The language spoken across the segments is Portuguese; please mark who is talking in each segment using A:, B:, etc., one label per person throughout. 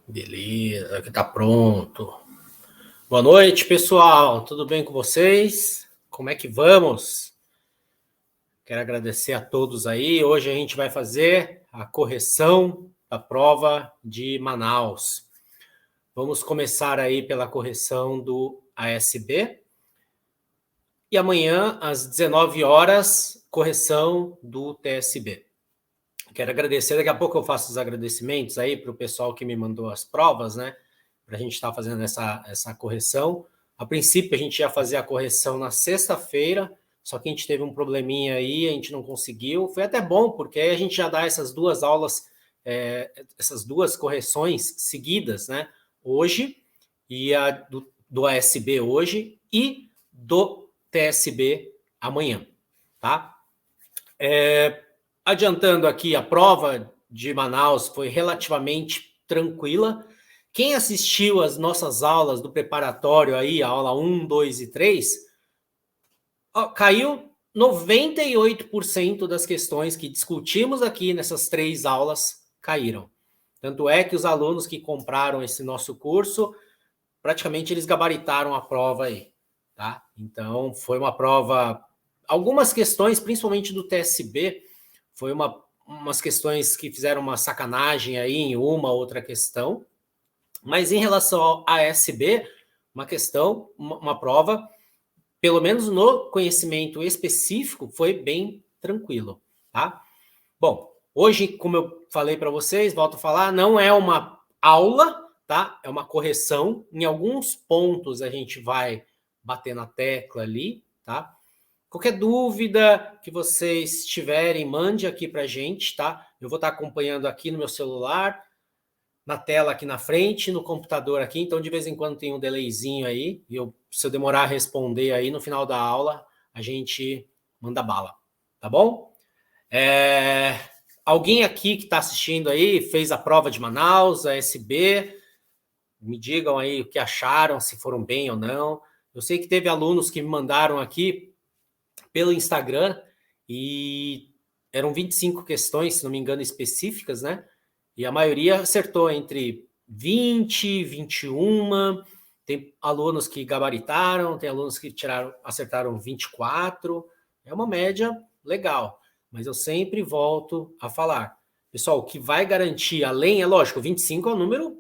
A: Beleza, que tá pronto. Boa noite, pessoal. Tudo bem com vocês? Como é que vamos? Quero agradecer a todos aí. Hoje a gente vai fazer a correção da prova de Manaus. Vamos começar aí pela correção do ASB. E amanhã, às 19 horas, correção do TSB. Quero agradecer, daqui a pouco eu faço os agradecimentos aí para o pessoal que me mandou as provas, né? Para a gente estar fazendo essa correção. A princípio, a gente ia fazer a correção na sexta-feira, só que a gente teve um probleminha aí, a gente não conseguiu. Foi até bom, porque aí a gente já dá essas duas aulas, essas duas correções seguidas, né? Hoje, e a do ASB hoje, e do TSB amanhã, tá? Adiantando aqui, a prova de Manaus foi relativamente tranquila. Quem assistiu às nossas aulas do preparatório aí, a aula 1, 2 e 3, caiu 98% das questões que discutimos aqui nessas 3 aulas caíram. Tanto é que os alunos que compraram esse nosso curso, praticamente eles gabaritaram a prova aí, tá? Então, foi uma prova... Algumas questões, principalmente do TSB, foi umas questões que fizeram uma sacanagem aí em uma outra questão, mas em relação ao ASB, uma prova, pelo menos no conhecimento específico, foi bem tranquilo, tá? Bom, hoje, como eu falei para vocês, volto a falar, não é uma aula, tá? É uma correção. Em alguns pontos a gente vai bater na tecla ali, tá? Qualquer dúvida que vocês tiverem, mande aqui para a gente, tá? Eu vou estar acompanhando aqui no meu celular, na tela aqui na frente, no computador aqui, então de vez em quando tem um delayzinho aí, e se eu demorar a responder aí no final da aula, a gente manda bala, tá bom? Alguém aqui que está assistindo aí fez a prova de Manaus, a SB, me digam aí o que acharam, se foram bem ou não. Eu sei que teve alunos que me mandaram aqui pelo Instagram, e eram 25 questões, se não me engano, específicas, né? E a maioria acertou entre 20, 21, tem alunos que gabaritaram, tem alunos que acertaram 24, é uma média legal, mas eu sempre volto a falar. Pessoal, o que vai garantir além, é lógico, 25 é um número,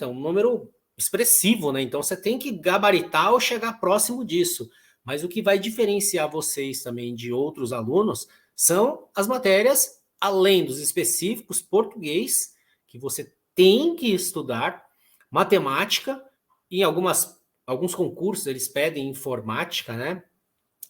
A: é um número expressivo, né? Então você tem que gabaritar ou chegar próximo disso. Mas o que vai diferenciar vocês também de outros alunos são as matérias, além dos específicos, português, que você tem que estudar, matemática, e alguns concursos eles pedem informática, né?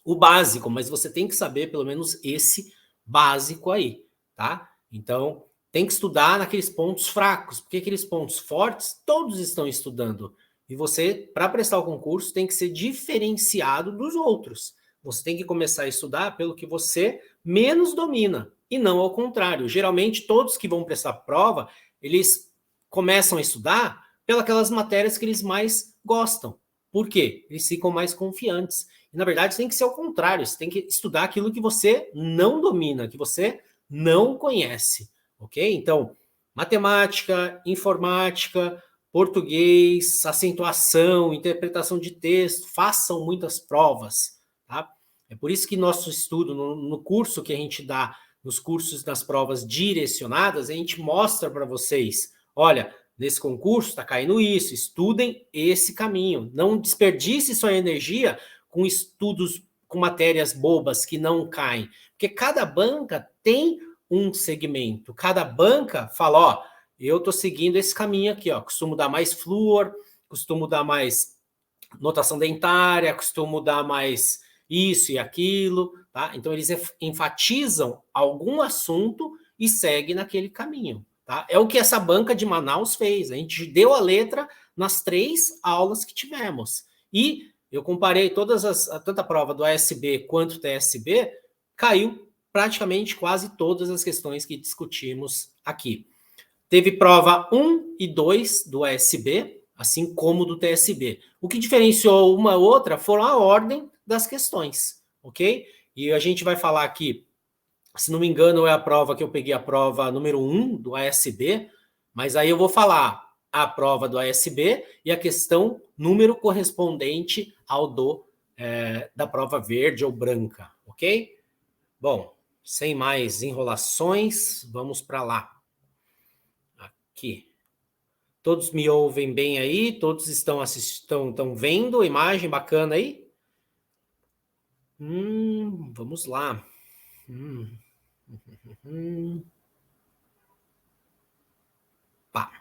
A: O básico, mas você tem que saber pelo menos esse básico aí, tá? Então, tem que estudar naqueles pontos fracos, porque aqueles pontos fortes todos estão estudando. E você, para prestar o concurso, tem que ser diferenciado dos outros. Você tem que começar a estudar pelo que você menos domina, e não ao contrário. Geralmente, todos que vão prestar prova, eles começam a estudar pelas matérias que eles mais gostam. Por quê? Eles ficam mais confiantes. E, na verdade, tem que ser o contrário. Você tem que estudar aquilo que você não domina, que você não conhece, ok? Então, matemática, informática, português, acentuação, interpretação de texto, façam muitas provas, tá? É por isso que nosso estudo, no curso que a gente dá, nos cursos das provas direcionadas, a gente mostra para vocês, olha, nesse concurso está caindo isso, estudem esse caminho, não desperdice sua energia com estudos, com matérias bobas que não caem, porque cada banca tem um segmento, cada banca fala, ó, eu estou seguindo esse caminho aqui, ó, costumo dar mais flúor, costumo dar mais notação dentária, costumo dar mais isso e aquilo, tá? Então eles enfatizam algum assunto e seguem naquele caminho, tá? É o que essa banca de Manaus fez, a gente deu a letra nas 3 aulas que tivemos, e eu comparei tanto a prova do ASB quanto do TSB, caiu praticamente quase todas as questões que discutimos aqui. Teve prova 1 e 2 do ASB, assim como do TSB. O que diferenciou uma outra foram a ordem das questões, ok? E a gente vai falar aqui, se não me engano, é a prova que eu peguei a prova número 1 do ASB, mas aí eu vou falar a prova do ASB e a questão número correspondente ao da prova verde ou branca, ok? Bom, sem mais enrolações, vamos para lá. Aqui. Todos me ouvem bem aí? Todos estão vendo a imagem bacana aí? Vamos lá. Pá.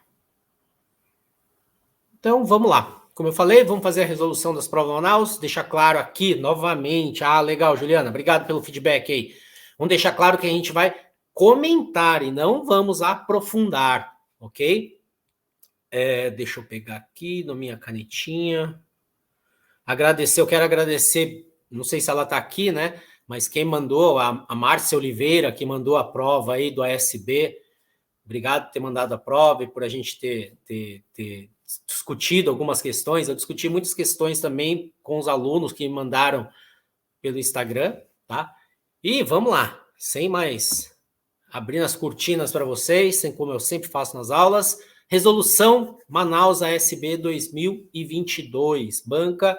A: Então, vamos lá. Como eu falei, vamos fazer a resolução das provas Manaus. Deixar claro aqui, novamente. Ah, legal, Juliana. Obrigado pelo feedback aí. Vamos deixar claro que a gente vai comentar e não vamos aprofundar, ok? Deixa eu pegar aqui na minha canetinha. Eu quero agradecer, não sei se ela está aqui, né? Mas quem mandou, a Márcia Oliveira, que mandou a prova aí do ASB. Obrigado por ter mandado a prova e por a gente ter discutido algumas questões. Eu discuti muitas questões também com os alunos que me mandaram pelo Instagram, tá? E vamos lá, sem mais abrindo as cortinas para vocês, como eu sempre faço nas aulas. Resolução Manaus ASB 2022, banca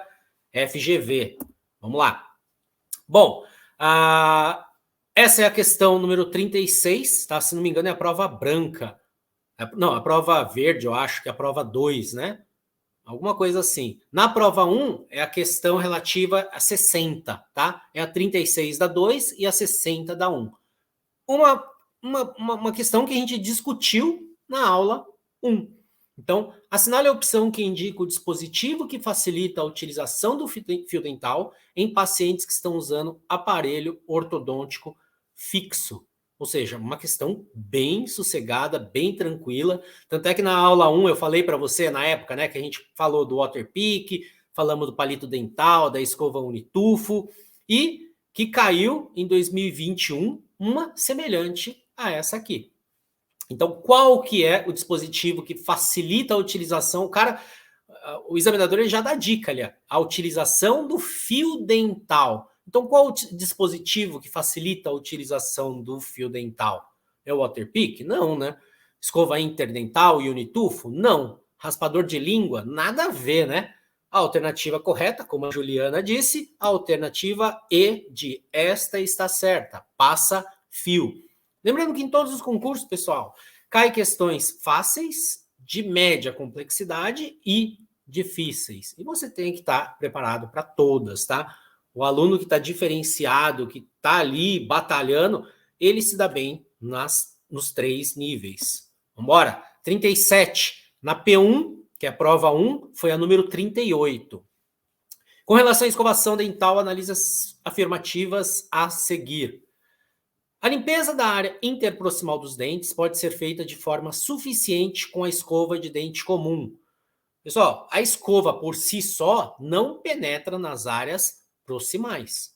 A: FGV. Vamos lá. Bom, essa é a questão número 36, tá? Se não me engano, é a prova branca. Não, a prova verde, eu acho que é a prova 2, né? Alguma coisa assim. Na prova 1, é a questão relativa a 60, tá? É a 36 da 2 e a 60 da 1. Uma questão que a gente discutiu na aula 1. Então, assinale a opção que indica o dispositivo que facilita a utilização do fio dental em pacientes que estão usando aparelho ortodôntico fixo. Ou seja, uma questão bem sossegada, bem tranquila. Tanto é que na aula 1 eu falei para você, na época, né, que a gente falou do Waterpik, falamos do palito dental, da escova Unitufo, e que caiu em 2021 uma semelhante a essa aqui. Então, qual que é o dispositivo que facilita a utilização? O examinador ele já dá dica ali, a utilização do fio dental. Então, qual o dispositivo que facilita a utilização do fio dental? É o Waterpik? Não, né? Escova interdental e Unitufo? Não. Raspador de língua? Nada a ver, né? A alternativa correta, como a Juliana disse, a alternativa E de esta está certa, passa fio. Lembrando que em todos os concursos, pessoal, cai questões fáceis, de média complexidade e difíceis. E você tem que estar preparado para todas, tá? O aluno que está diferenciado, que está ali batalhando, ele se dá bem nos 3 níveis. Vamos embora? 37. Na P1, que é a prova 1, foi a número 38. Com relação à escovação dental, analise as afirmativas a seguir. A limpeza da área interproximal dos dentes pode ser feita de forma suficiente com a escova de dente comum. Pessoal, a escova por si só não penetra nas áreas proximais.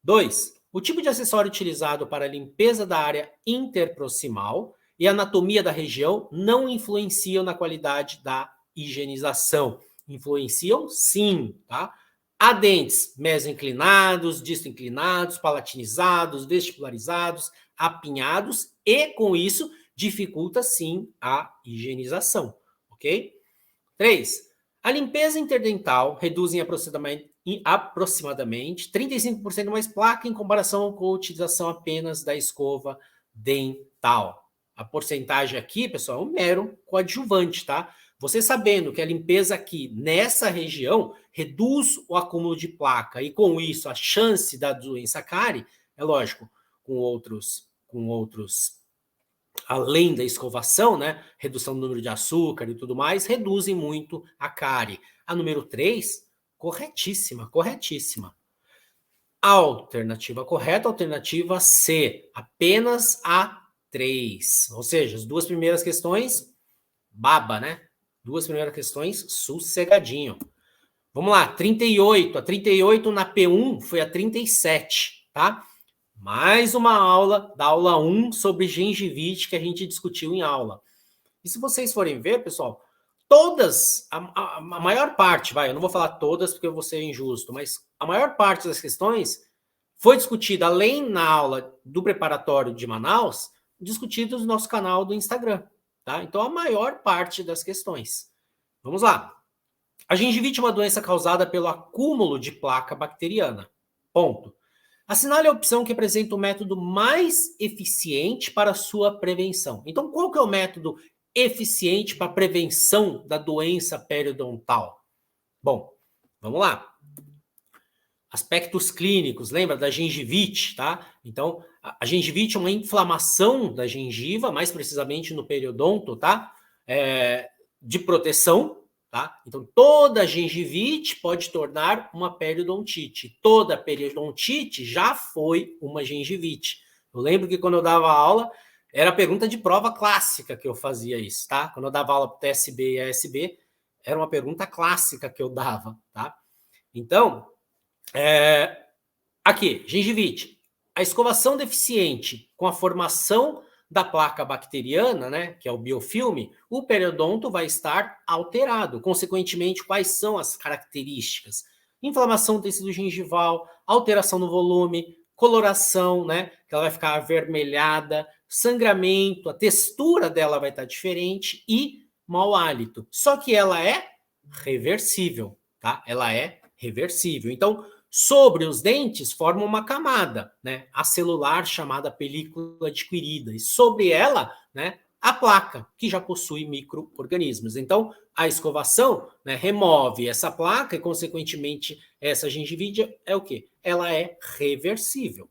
A: 2. O tipo de acessório utilizado para a limpeza da área interproximal e a anatomia da região não influenciam na qualidade da higienização. Influenciam sim, tá? Há dentes mesoclinados, disto-inclinados, palatinizados, vestibularizados, apinhados e, com isso, dificulta sim a higienização, ok? 3. A limpeza interdental reduz em aproximadamente 35% mais placa em comparação com a utilização apenas da escova dental. A porcentagem aqui, pessoal, é um mero coadjuvante, tá? Você sabendo que a limpeza aqui nessa região reduz o acúmulo de placa e com isso a chance da doença cárie, é lógico, com outros além da escovação, né, redução do número de açúcar e tudo mais, reduzem muito a cárie. A número 3, corretíssima, corretíssima. Alternativa correta, alternativa C, apenas a 3. Ou seja, as 2 primeiras questões, baba, né? 2 primeiras questões, sossegadinho. Vamos lá, 38. A 38 na P1 foi a 37, tá? Mais uma aula da aula 1 sobre gengivite que a gente discutiu em aula. E se vocês forem ver, pessoal, todas, a maior parte, eu não vou falar todas porque eu vou ser injusto, mas a maior parte das questões foi discutida, além na aula do preparatório de Manaus, discutido no nosso canal do Instagram, tá? Então, a maior parte das questões. Vamos lá. A gengivite é uma doença causada pelo acúmulo de placa bacteriana. Ponto. Assinale a opção que apresenta o método mais eficiente para a sua prevenção. Então, qual que é o método eficiente para a prevenção da doença periodontal? Bom, vamos lá. Aspectos clínicos, lembra da gengivite, tá? Então, a gengivite é uma inflamação da gengiva, mais precisamente no periodonto, tá? De proteção, tá? Então, toda gengivite pode tornar uma periodontite. Toda periodontite já foi uma gengivite. Eu lembro que quando eu dava aula, era a pergunta de prova clássica que eu fazia isso, tá? Quando eu dava aula para o TSB e ASB, era uma pergunta clássica que eu dava, tá? Então, aqui, gengivite. A escovação deficiente com a formação da placa bacteriana, né, que é o biofilme, o periodonto vai estar alterado. Consequentemente, quais são as características? Inflamação do tecido gengival, alteração no volume, coloração, né, que ela vai ficar avermelhada, sangramento, a textura dela vai estar diferente e mau hálito. Só que ela é reversível, tá? Ela é reversível. Então, sobre os dentes forma uma camada, né, acelular chamada película adquirida, e sobre ela, né, a placa, que já possui micro-organismos. Então, a escovação, né, remove essa placa e, consequentemente, essa gengivite é o quê? Ela é reversível.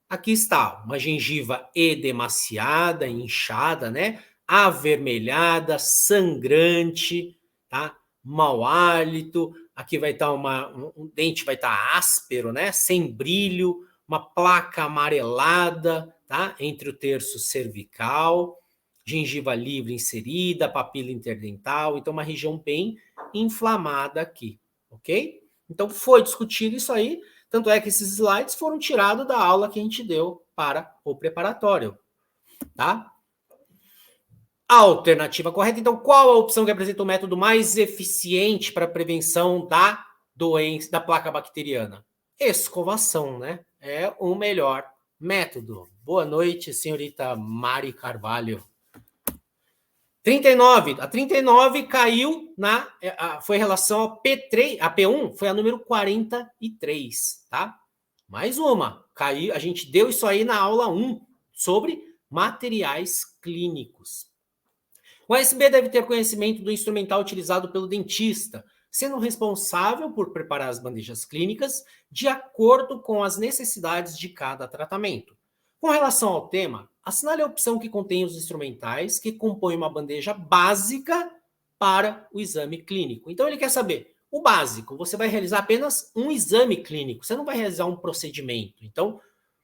A: Aqui está uma gengiva edemaciada, inchada, né, avermelhada, sangrante, tá? Mau hálito. Aqui vai estar um dente vai estar áspero, né? Sem brilho, uma placa amarelada, tá? Entre o terço cervical, gengiva livre inserida, papila interdental, então uma região bem inflamada aqui, ok? Então foi discutido isso aí, tanto é que esses slides foram tirados da aula que a gente deu para o preparatório, tá? A alternativa correta, então, qual a opção que apresenta o método mais eficiente para a prevenção da doença, da placa bacteriana? Escovação, né? É o melhor método. Boa noite, senhorita Mari Carvalho. 39. A 39 caiu foi em relação a P3, a P1 foi a número 43, tá? Mais uma. Caiu, a gente deu isso aí na aula 1 sobre materiais clínicos. O ASB deve ter conhecimento do instrumental utilizado pelo dentista, sendo responsável por preparar as bandejas clínicas de acordo com as necessidades de cada tratamento. Com relação ao tema, assinale a opção que contém os instrumentais que compõem uma bandeja básica para o exame clínico. Então, ele quer saber o básico. Você vai realizar apenas um exame clínico, você não vai realizar um procedimento. Então,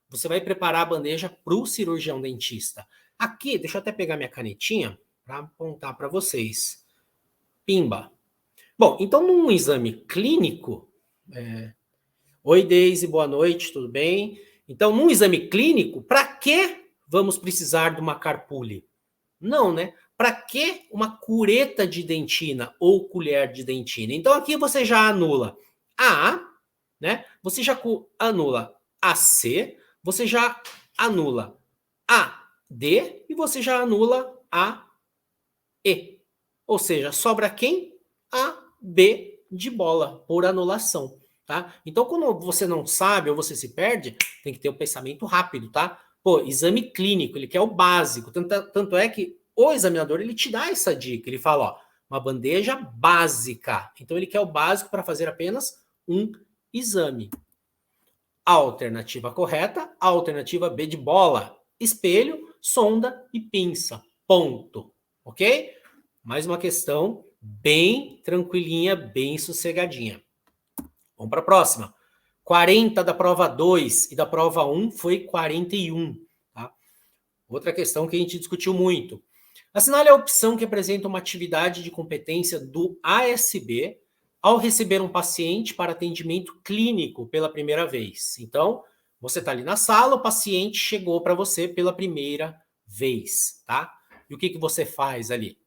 A: você vai preparar a bandeja para o cirurgião dentista. Aqui, deixa eu até pegar minha canetinha para apontar para vocês. Pimba. Bom, então num exame clínico... Oi, Deise, boa noite, tudo bem? Então, num exame clínico, para que vamos precisar de uma carpule? Não, né? Para que uma cureta de dentina ou colher de dentina? Então, aqui você já anula a, né? Você já anula a C, você já anula a D e você já anula a E. Ou seja, sobra quem? A B de bola, por anulação, tá? Então, quando você não sabe ou você se perde, tem que ter um pensamento rápido, tá? Pô, exame clínico, ele quer o básico. Tanto é que o examinador, ele te dá essa dica. Ele fala, ó, uma bandeja básica. Então, ele quer o básico para fazer apenas um exame. A alternativa correta, a alternativa B de bola. Espelho, sonda e pinça. Ponto. Ok? Mais uma questão bem tranquilinha, bem sossegadinha. Vamos para a próxima. 40 da prova 2 e da prova 1 foi 41. Tá? Outra questão que a gente discutiu muito. Assinale a opção que apresenta uma atividade de competência do ASB ao receber um paciente para atendimento clínico pela primeira vez. Então, você está ali na sala, o paciente chegou para você pela primeira vez, tá? E o que você faz ali?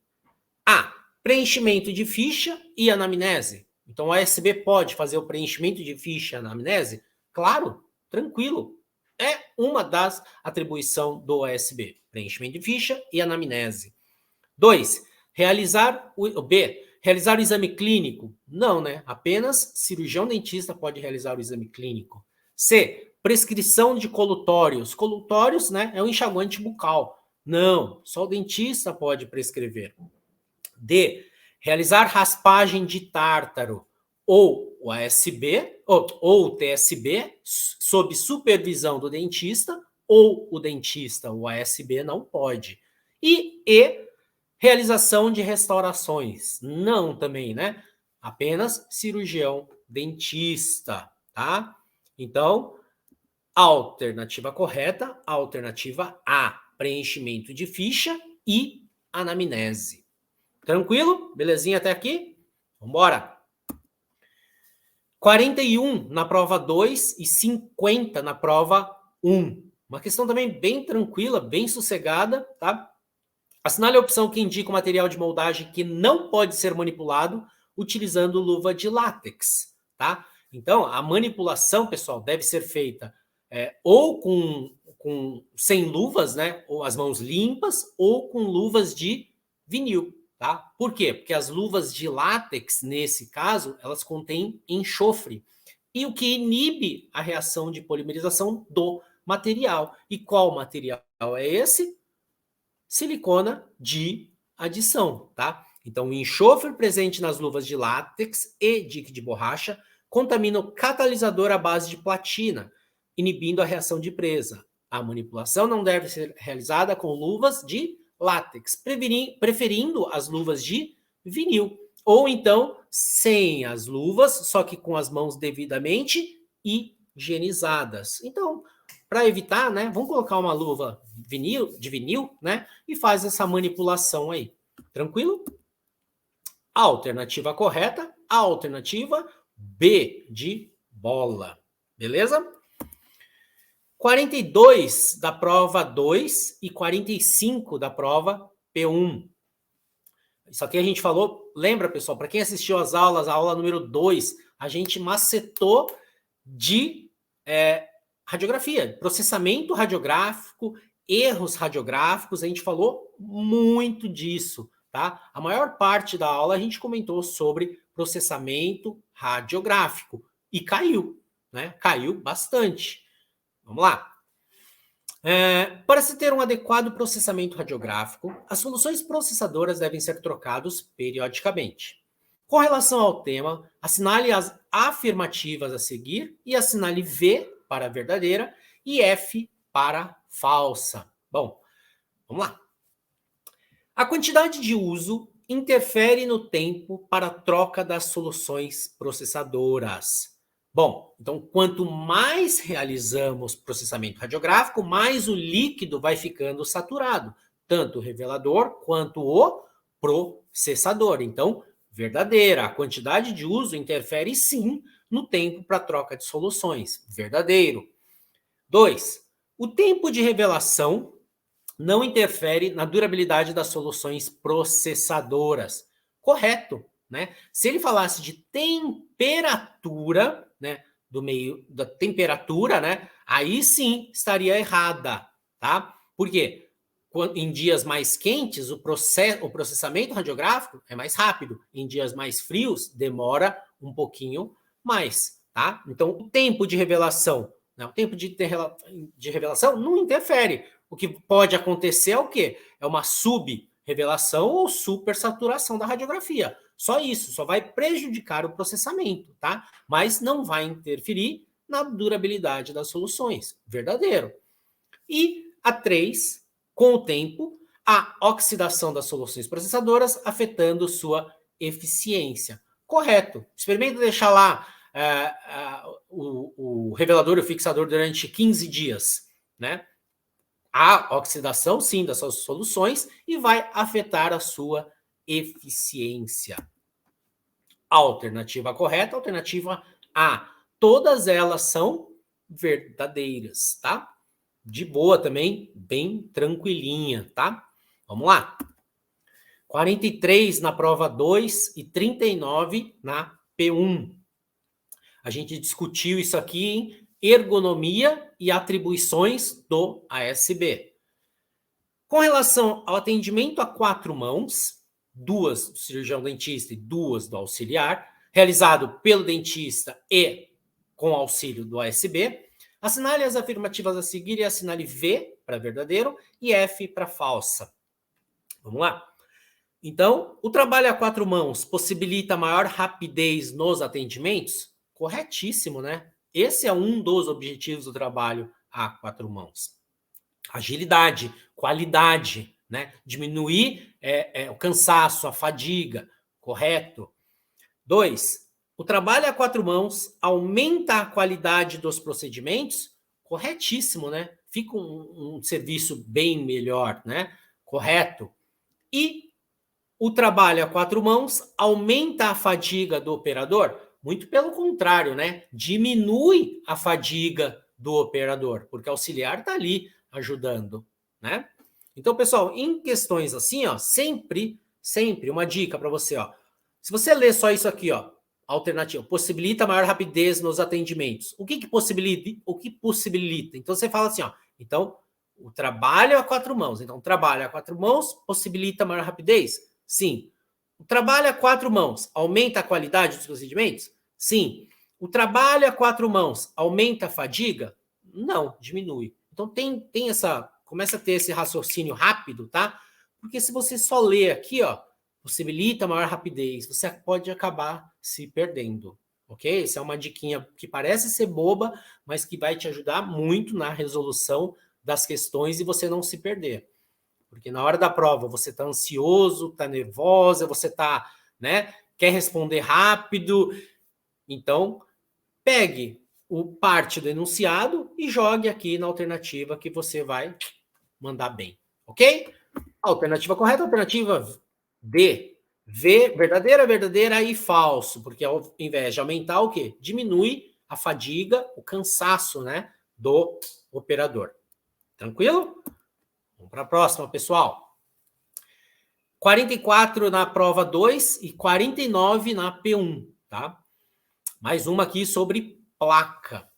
A: A. Preenchimento de ficha e anamnese. Então, o ASB pode fazer o preenchimento de ficha e anamnese? Claro, tranquilo. É uma das atribuições do ASB. Preenchimento de ficha e anamnese. 2. Realizar o exame clínico? Não, né? Apenas cirurgião dentista pode realizar o exame clínico. C. Prescrição de colutórios. Colutórios, né, é um enxaguante bucal. Não, só o dentista pode prescrever. D. Realizar raspagem de tártaro ou o ASB, ou o TSB, sob supervisão do dentista, ou o dentista, o ASB, não pode. E realização de restaurações. Não também, né? Apenas cirurgião dentista, tá? Então, alternativa correta, alternativa A, preenchimento de ficha e anamnese. Tranquilo? Belezinha até aqui? Vambora! 41 na prova 2 e 50 na prova 1. Uma questão também bem tranquila, bem sossegada, tá? Assinale a opção que indica o material de moldagem que não pode ser manipulado utilizando luva de látex, tá? Então, a manipulação, pessoal, deve ser feita ou sem luvas, né? Ou as mãos limpas, ou com luvas de vinil, tá? Por quê? Porque as luvas de látex, nesse caso, elas contêm enxofre, e o que inibe a reação de polimerização do material. E qual material é esse? Silicona de adição, tá? Então, o enxofre presente nas luvas de látex e de borracha contamina o catalisador à base de platina, inibindo a reação de presa. A manipulação não deve ser realizada com luvas de látex, preferindo as luvas de vinil, ou então sem as luvas, só que com as mãos devidamente higienizadas. Então, para evitar, né, vamos colocar uma luva de vinil, né, e faz essa manipulação aí. Tranquilo? A alternativa correta, a alternativa B de bola. Beleza? 42 da prova 2 e 45 da prova P1. Isso aqui a gente falou, lembra, pessoal, para quem assistiu às aulas, a aula número 2, a gente macetou de radiografia, processamento radiográfico, erros radiográficos, a gente falou muito disso, tá? A maior parte da aula a gente comentou sobre processamento radiográfico e caiu, né? Caiu bastante. Vamos lá. Para se ter um adequado processamento radiográfico, as soluções processadoras devem ser trocadas periodicamente. Com relação ao tema, assinale as afirmativas a seguir e assinale V para verdadeira e F para falsa. Bom, vamos lá. A quantidade de uso interfere no tempo para a troca das soluções processadoras. Bom, então quanto mais realizamos processamento radiográfico, mais o líquido vai ficando saturado, tanto o revelador quanto o processador. Então, verdadeira, a quantidade de uso interfere sim no tempo para troca de soluções. Verdadeiro. 2. O tempo de revelação não interfere na durabilidade das soluções processadoras. Correto, né? Se ele falasse de temperatura, né, do meio da temperatura, né, aí sim estaria errada, tá? Por quê? Em dias mais quentes, o processamento radiográfico é mais rápido. Em dias mais frios, demora um pouquinho mais, tá? Então, o tempo de revelação, né, o tempo de revelação não interfere. O que pode acontecer é o quê? É uma sub-revelação ou supersaturação da radiografia. Só isso, só vai prejudicar o processamento, tá? Mas não vai interferir na durabilidade das soluções. Verdadeiro. E a 3, com o tempo, a oxidação das soluções processadoras afetando sua eficiência. Correto. Experimenta deixar lá o revelador e o fixador durante 15 dias, né? A oxidação, sim, das suas soluções e vai afetar a sua eficiência. Alternativa correta, alternativa A. Todas elas são verdadeiras, tá? De boa também, bem tranquilinha, tá? Vamos lá. 43 na prova 2 e 39 na P1. A gente discutiu isso aqui em ergonomia e atribuições do ASB. Com relação ao atendimento a 4 mãos, 2 do cirurgião dentista e 2 do auxiliar, realizado pelo dentista e com auxílio do ASB, assinale as afirmativas a seguir e assinale V para verdadeiro e F para falsa. Vamos lá? Então, o trabalho a 4 mãos possibilita maior rapidez nos atendimentos? Corretíssimo, né? Esse é um dos objetivos do trabalho a 4 mãos. Agilidade, qualidade, né? Diminuir o cansaço, a fadiga, correto. 2, o trabalho a 4 mãos aumenta a qualidade dos procedimentos? Corretíssimo, né? Fica um serviço bem melhor, né? Correto. E o trabalho a 4 mãos aumenta a fadiga do operador? Muito pelo contrário, né? Diminui a fadiga do operador, porque o auxiliar está ali ajudando, né? Então, pessoal, em questões assim, ó, sempre uma dica para você, ó. Se você ler só isso aqui, ó, alternativa, possibilita maior rapidez nos atendimentos. O que possibilita? O que possibilita? Então você fala assim, ó, então o trabalho a 4 mãos. Então, o trabalho a 4 mãos possibilita maior rapidez? Sim. O trabalho a 4 mãos aumenta a qualidade dos procedimentos? Sim. O trabalho a 4 mãos aumenta a fadiga? Não, diminui. Então tem começa a ter esse raciocínio rápido, tá? Porque se você só ler aqui, ó, possibilita maior rapidez, você pode acabar se perdendo, ok? Essa é uma diquinha que parece ser boba, mas que vai te ajudar muito na resolução das questões e você não se perder. Porque na hora da prova você está ansioso, está nervosa, você está, né, quer responder rápido. Então, pegue parte do enunciado e jogue aqui na alternativa que você vai mandar bem, ok? Alternativa correta, alternativa D. V, verdadeira e falso, porque ao invés de aumentar o quê? Diminui a fadiga, o cansaço, né, do operador. Tranquilo? Vamos para a próxima, pessoal. 44 na prova 2 e 49 na P1, tá? Mais uma aqui sobre placa.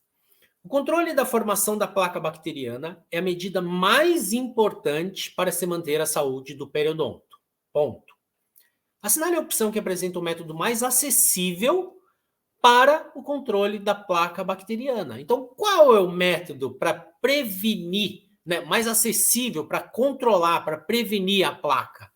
A: O controle da formação da placa bacteriana é a medida mais importante para se manter a saúde do periodonto. Ponto. Assinale a opção que apresenta o método mais acessível para o controle da placa bacteriana. Então, qual é o método para prevenir, né, mais acessível para controlar, para prevenir a placa?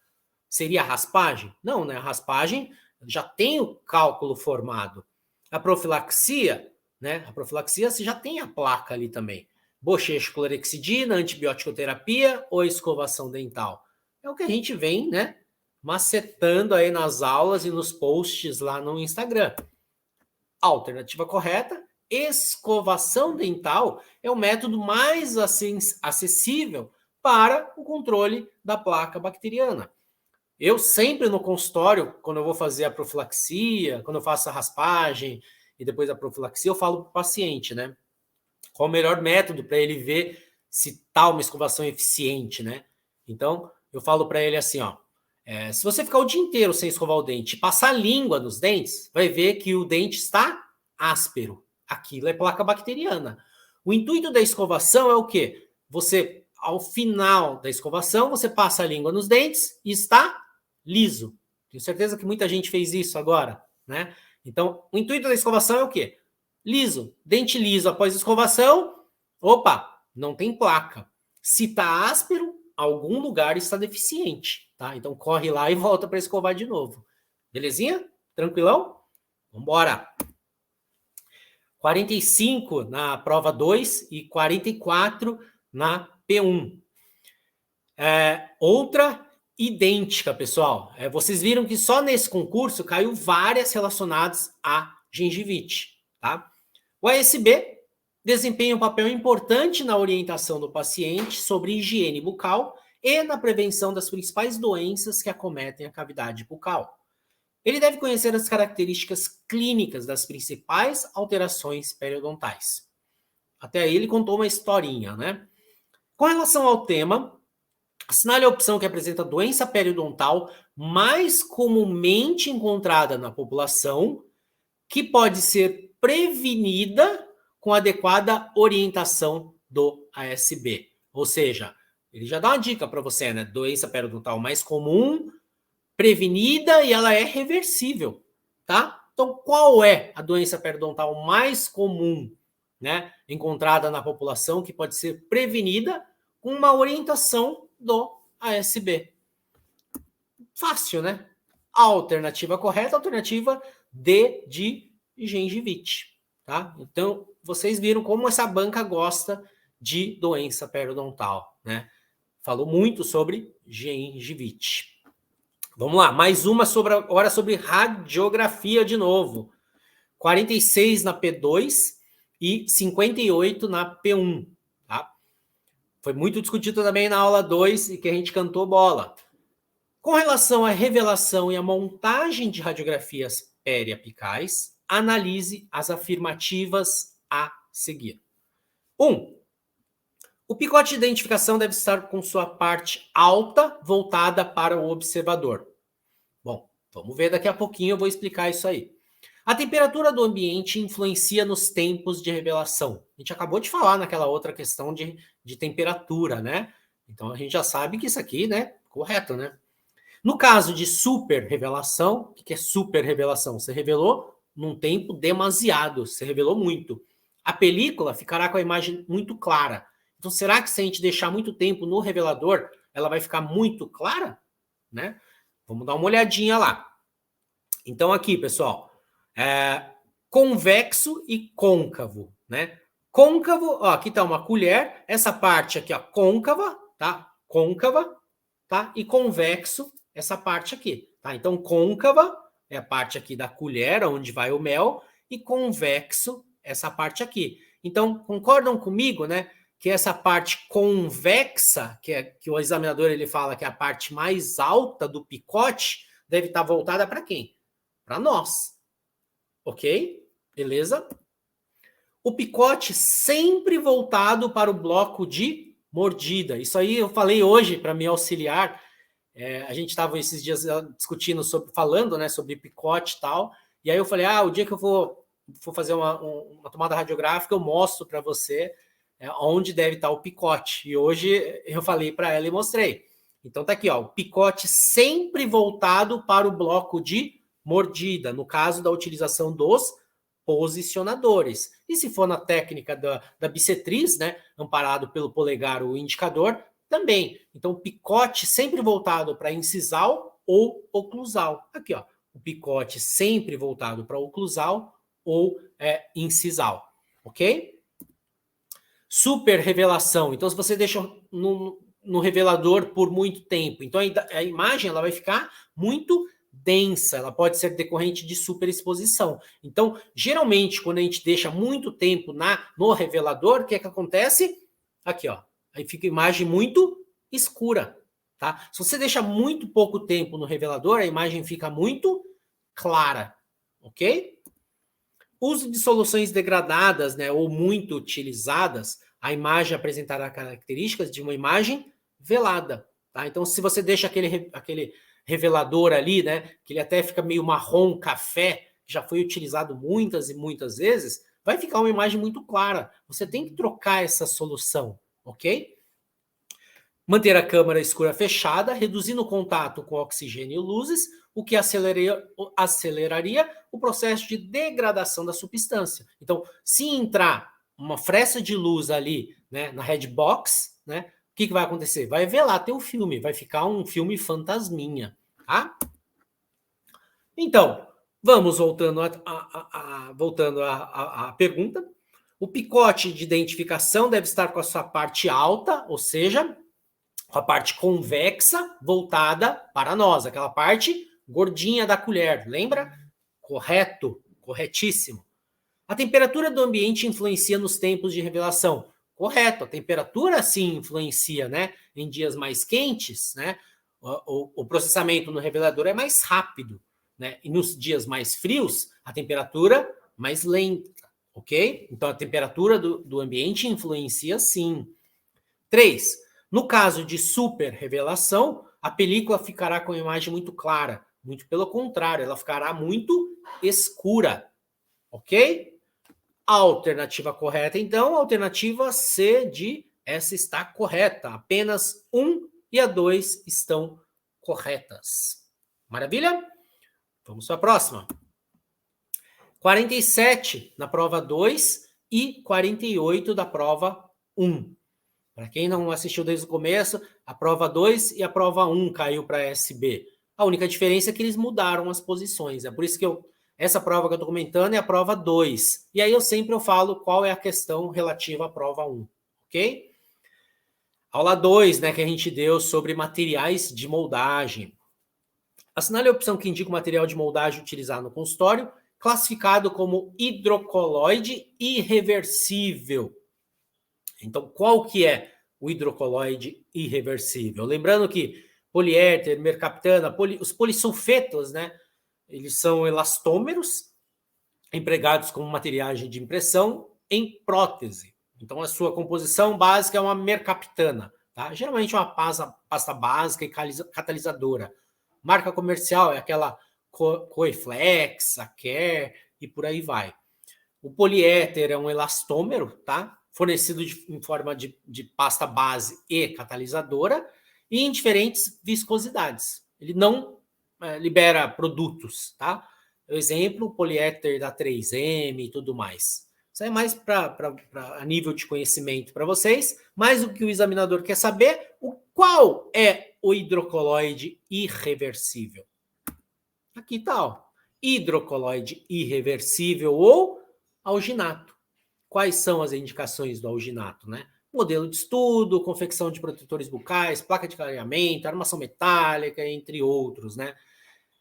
A: Seria a raspagem? Não, né? A raspagem já tem o cálculo formado. A profilaxia, né? A profilaxia você já tem a placa ali também. Bochecho, clorexidina, antibiótico-terapia ou escovação dental. É o que a gente vem, né, macetando aí nas aulas e nos posts lá no Instagram. Alternativa correta, escovação dental é o método mais acessível para o controle da placa bacteriana. Eu sempre no consultório, quando eu vou fazer a profilaxia, quando eu faço a raspagem e depois a profilaxia, eu falo para o paciente, né? Qual o melhor método para ele ver se está uma escovação eficiente, né? Então, eu falo para ele assim, ó, se você ficar o dia inteiro sem escovar o dente e passar a língua nos dentes, vai ver que o dente está áspero. Aquilo é placa bacteriana. O intuito da escovação é o quê? Você, ao final da escovação, você passa a língua nos dentes e está liso. Tenho certeza que muita gente fez isso agora, né? Então, o intuito da escovação é o quê? Liso. Dente liso após escovação, opa, não tem placa. Se está áspero, algum lugar está deficiente, tá? Então, corre lá e volta para escovar de novo. Belezinha? Tranquilão? Vambora! 45 na prova 2 e 44 na P1. Outra idêntica, pessoal. Vocês viram que só nesse concurso caiu várias relacionadas a gengivite, tá? O ASB desempenha um papel importante na orientação do paciente sobre higiene bucal e na prevenção das principais doenças que acometem a cavidade bucal. Ele deve conhecer as características clínicas das principais alterações periodontais. Até aí ele contou uma historinha, né? Com relação ao tema, assinale a opção que apresenta a doença periodontal mais comumente encontrada na população, que pode ser prevenida com adequada orientação do ASB. Ou seja, Ele já dá uma dica para você, né? Doença periodontal mais comum, prevenida e ela é reversível, tá? Então, qual é a doença periodontal mais comum, né, encontrada na população que pode ser prevenida com uma orientação do ASB? Fácil, né? A alternativa correta, a alternativa D de gengivite, tá? Então, vocês viram como essa banca gosta de doença periodontal, né? Falou muito sobre gengivite. Vamos lá, mais uma agora sobre radiografia de novo. 46 na P2 e 58 na P1, tá? Foi muito discutido também na aula 2 e que a gente cantou bola. Com relação à revelação e à montagem de radiografias periapicais, analise as afirmativas a seguir. 1. O picote de identificação deve estar com sua parte alta voltada para o observador. Bom, vamos ver daqui a pouquinho, eu vou explicar isso aí. A temperatura do ambiente influencia nos tempos de revelação. A gente acabou de falar naquela outra questão de temperatura, né? Então a gente já sabe que isso aqui, né, correto, né? No caso de super revelação, o que é super revelação? Você revelou num tempo demasiado, você revelou muito. A película ficará com a imagem muito clara. Então, será que se a gente deixar muito tempo no revelador, ela vai ficar muito clara? Né? Vamos dar uma olhadinha lá. Então, aqui, pessoal, convexo e côncavo, né? Côncavo, ó, aqui está uma colher, essa parte aqui, ó, côncava, tá? Côncava, tá? E convexo, essa parte aqui, tá? Então, côncava é a parte aqui da colher, onde vai o mel, e convexo, essa parte aqui. Então, concordam comigo, né? Que essa parte convexa, que o examinador ele fala que é a parte mais alta do picote, deve estar voltada para quem? Para nós. Ok? Beleza? O picote sempre voltado para o bloco de mordida. Isso aí eu falei hoje para me auxiliar. A gente estava esses dias discutindo falando, né, sobre picote e tal. E aí eu falei, o dia que eu for fazer uma tomada radiográfica, eu mostro para você onde deve estar o picote. E hoje eu falei para ela e mostrei. Então tá aqui, ó, o picote sempre voltado para o bloco de mordida, no caso da utilização dos posicionadores. E se for na técnica da bissetriz, né, amparado pelo polegar ou indicador, também. Então, picote sempre voltado para incisal ou oclusal. Aqui, ó, o picote sempre voltado para oclusal ou incisal, ok? Super revelação. Então, se você deixa no revelador por muito tempo, então a imagem ela vai ficar muito densa, ela pode ser decorrente de superexposição. Então, geralmente, quando a gente deixa muito tempo no revelador, o que é que acontece? Aqui, ó, aí fica a imagem muito escura, tá? Se você deixa muito pouco tempo no revelador, a imagem fica muito clara, ok? Uso de soluções degradadas, né, ou muito utilizadas, a imagem apresentará características de uma imagem velada, tá? Então, se você deixa aquele revelador ali, né, que ele até fica meio marrom, café, que já foi utilizado muitas e muitas vezes, vai ficar uma imagem muito clara. Você tem que trocar essa solução, ok? Manter a câmara escura fechada, reduzindo o contato com oxigênio e luzes, o que aceleraria o processo de degradação da substância. Então, se entrar uma fresta de luz ali, né, na red box, né, o que vai acontecer? Vai velar teu filme, vai ficar um filme fantasminha, tá? Então, vamos voltando à pergunta. O picote de identificação deve estar com a sua parte alta, ou seja, com a parte convexa voltada para nós, aquela parte gordinha da colher, lembra? Correto, corretíssimo. A temperatura do ambiente influencia nos tempos de revelação. Correto, a temperatura sim influencia, né? Em dias mais quentes, né? O processamento no revelador é mais rápido, né? E nos dias mais frios, a temperatura mais lenta, ok? Então a temperatura do ambiente influencia sim. 3. No caso de super revelação, a película ficará com a imagem muito clara. Muito pelo contrário, ela ficará muito escura. Ok? A alternativa correta, então, a alternativa C de Essa está correta. Apenas 1 e a 2 estão corretas. Maravilha? Vamos para a próxima. 47 na prova 2 e 48 da prova 1. Para quem não assistiu desde o começo, a prova 2 e a prova 1 caiu para a SB. A única diferença é que eles mudaram as posições. É por isso que essa prova que eu estou comentando é a prova 2. E aí eu sempre falo qual é a questão relativa à prova 1. Ok? Aula 2, né, que a gente deu sobre materiais de moldagem. Assinale a opção que indica o material de moldagem utilizado no consultório, classificado como hidrocoloide irreversível. Então, qual que é o hidrocoloide irreversível? Lembrando que poliéter, mercaptana, os polissulfetos, né, eles são elastômeros empregados como materiais de impressão em prótese. Então, a sua composição básica é uma mercaptana, tá? Geralmente uma pasta básica e catalisadora. Marca comercial é aquela Coeflex, a Care e por aí vai. O poliéter é um elastômero, tá? Fornecido em forma de pasta base e catalisadora e em diferentes viscosidades. Ele não libera produtos, tá? Exemplo, poliéter da 3M e tudo mais. Isso é mais a nível de conhecimento para vocês, mas o que o examinador quer saber, qual é o hidrocoloide irreversível? Aqui está, ó. Hidrocoloide irreversível ou alginato. Quais são as indicações do alginato, né? Modelo de estudo, confecção de protetores bucais, placa de clareamento, armação metálica, entre outros, né?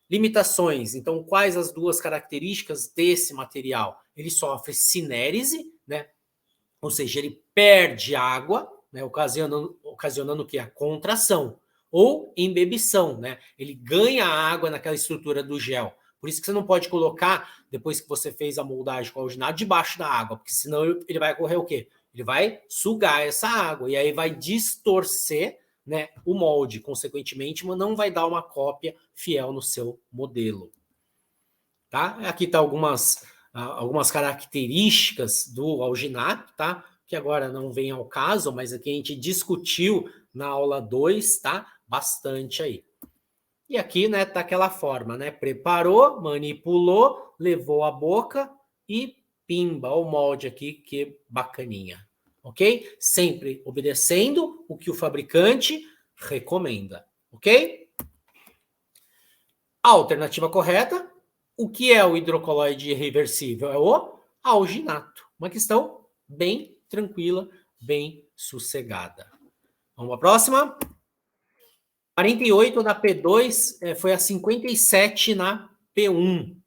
A: Limitações. Então, quais as duas características desse material? Ele sofre cinérese, né? Ou seja, ele perde água, né? Ocasionando o que? A contração. Ou embebição, né? Ele ganha água naquela estrutura do gel. Por isso que você não pode colocar, depois que você fez a moldagem com o alginado, debaixo da água, porque senão ele vai ocorrer o quê? Ele vai sugar essa água e aí vai distorcer, né, o molde, consequentemente, mas não vai dar uma cópia fiel no seu modelo. Tá? Aqui tá algumas características do alginato, tá? Que agora não vem ao caso, mas aqui a gente discutiu na aula 2, tá? Bastante aí. E aqui, né, tá aquela forma, né? Preparou, manipulou, levou a boca e pimba, o molde aqui, que bacaninha. Ok? Sempre obedecendo o que o fabricante recomenda. Ok? A alternativa correta, o que é o hidrocoloide irreversível? É o alginato. Uma questão bem tranquila, bem sossegada. Vamos para a próxima? 48 na P2 foi a 57 na P1.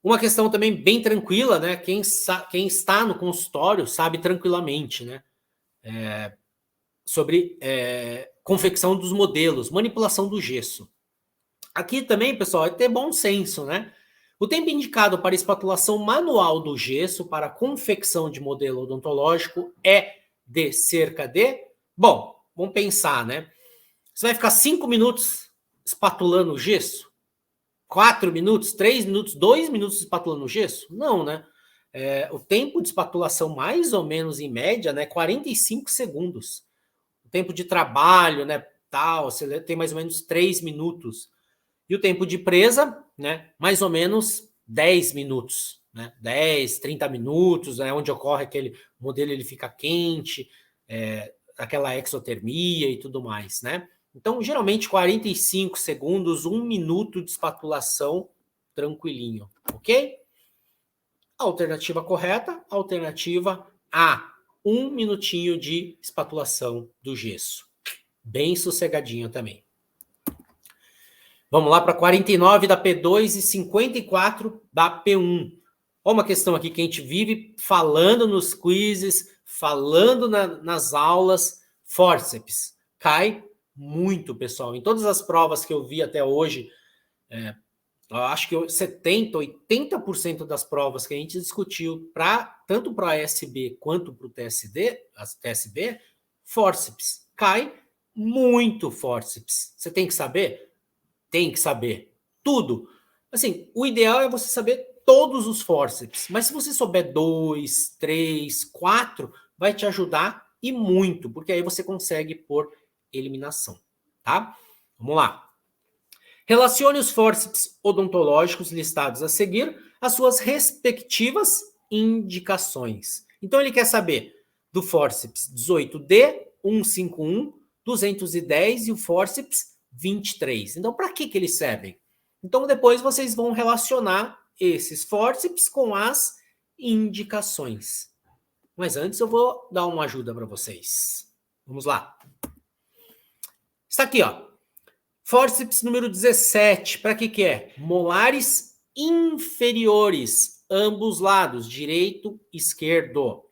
A: Uma questão também bem tranquila, né? Quem está no consultório sabe tranquilamente, né? Sobre confecção dos modelos, manipulação do gesso. Aqui também, pessoal, é ter bom senso, né? O tempo indicado para espatulação manual do gesso para confecção de modelo odontológico é de cerca de... Bom, vamos pensar, né? Você vai ficar 5 minutos espatulando o gesso? 4 minutos, 3 minutos, 2 minutos espatulando o gesso? Não, né? O tempo de espatulação, mais ou menos em média, né, 45 segundos. O tempo de trabalho, né, tal, você tem mais ou menos 3 minutos. E o tempo de presa, né, mais ou menos 10 minutos. Né, 10, 30 minutos, né, onde ocorre aquele modelo, ele fica quente, aquela exotermia e tudo mais, né? Então, geralmente, 45 segundos, 1 minuto de espatulação, tranquilinho, ok? Alternativa correta, alternativa A, 1 minutinho de espatulação do gesso. Bem sossegadinho também. Vamos lá para 49 da P2 e 54 da P1. Olha uma questão aqui que a gente vive falando nos quizzes, falando nas aulas, fórceps. Cai muito, pessoal. Em todas as provas que eu vi até hoje, eu acho que 70%, 80% das provas que a gente discutiu, tanto para a ASB quanto para o TSB, fórceps. Cai muito fórceps. Você tem que saber? Tem que saber. Tudo. Assim, o ideal é você saber todos os fórceps. Mas se você souber 2, 3, 4, vai te ajudar e muito, porque aí você consegue por eliminação, tá? Vamos lá. Relacione os fórceps odontológicos listados a seguir às suas respectivas indicações. Então ele quer saber do fórceps 18D, 151, 210 e o fórceps 23. Então para que eles servem? Então depois vocês vão relacionar esses fórceps com as indicações. Mas antes eu vou dar uma ajuda para vocês. Vamos lá. Está aqui, ó. Fórceps número 17, para que é? Molares inferiores, ambos lados, direito e esquerdo.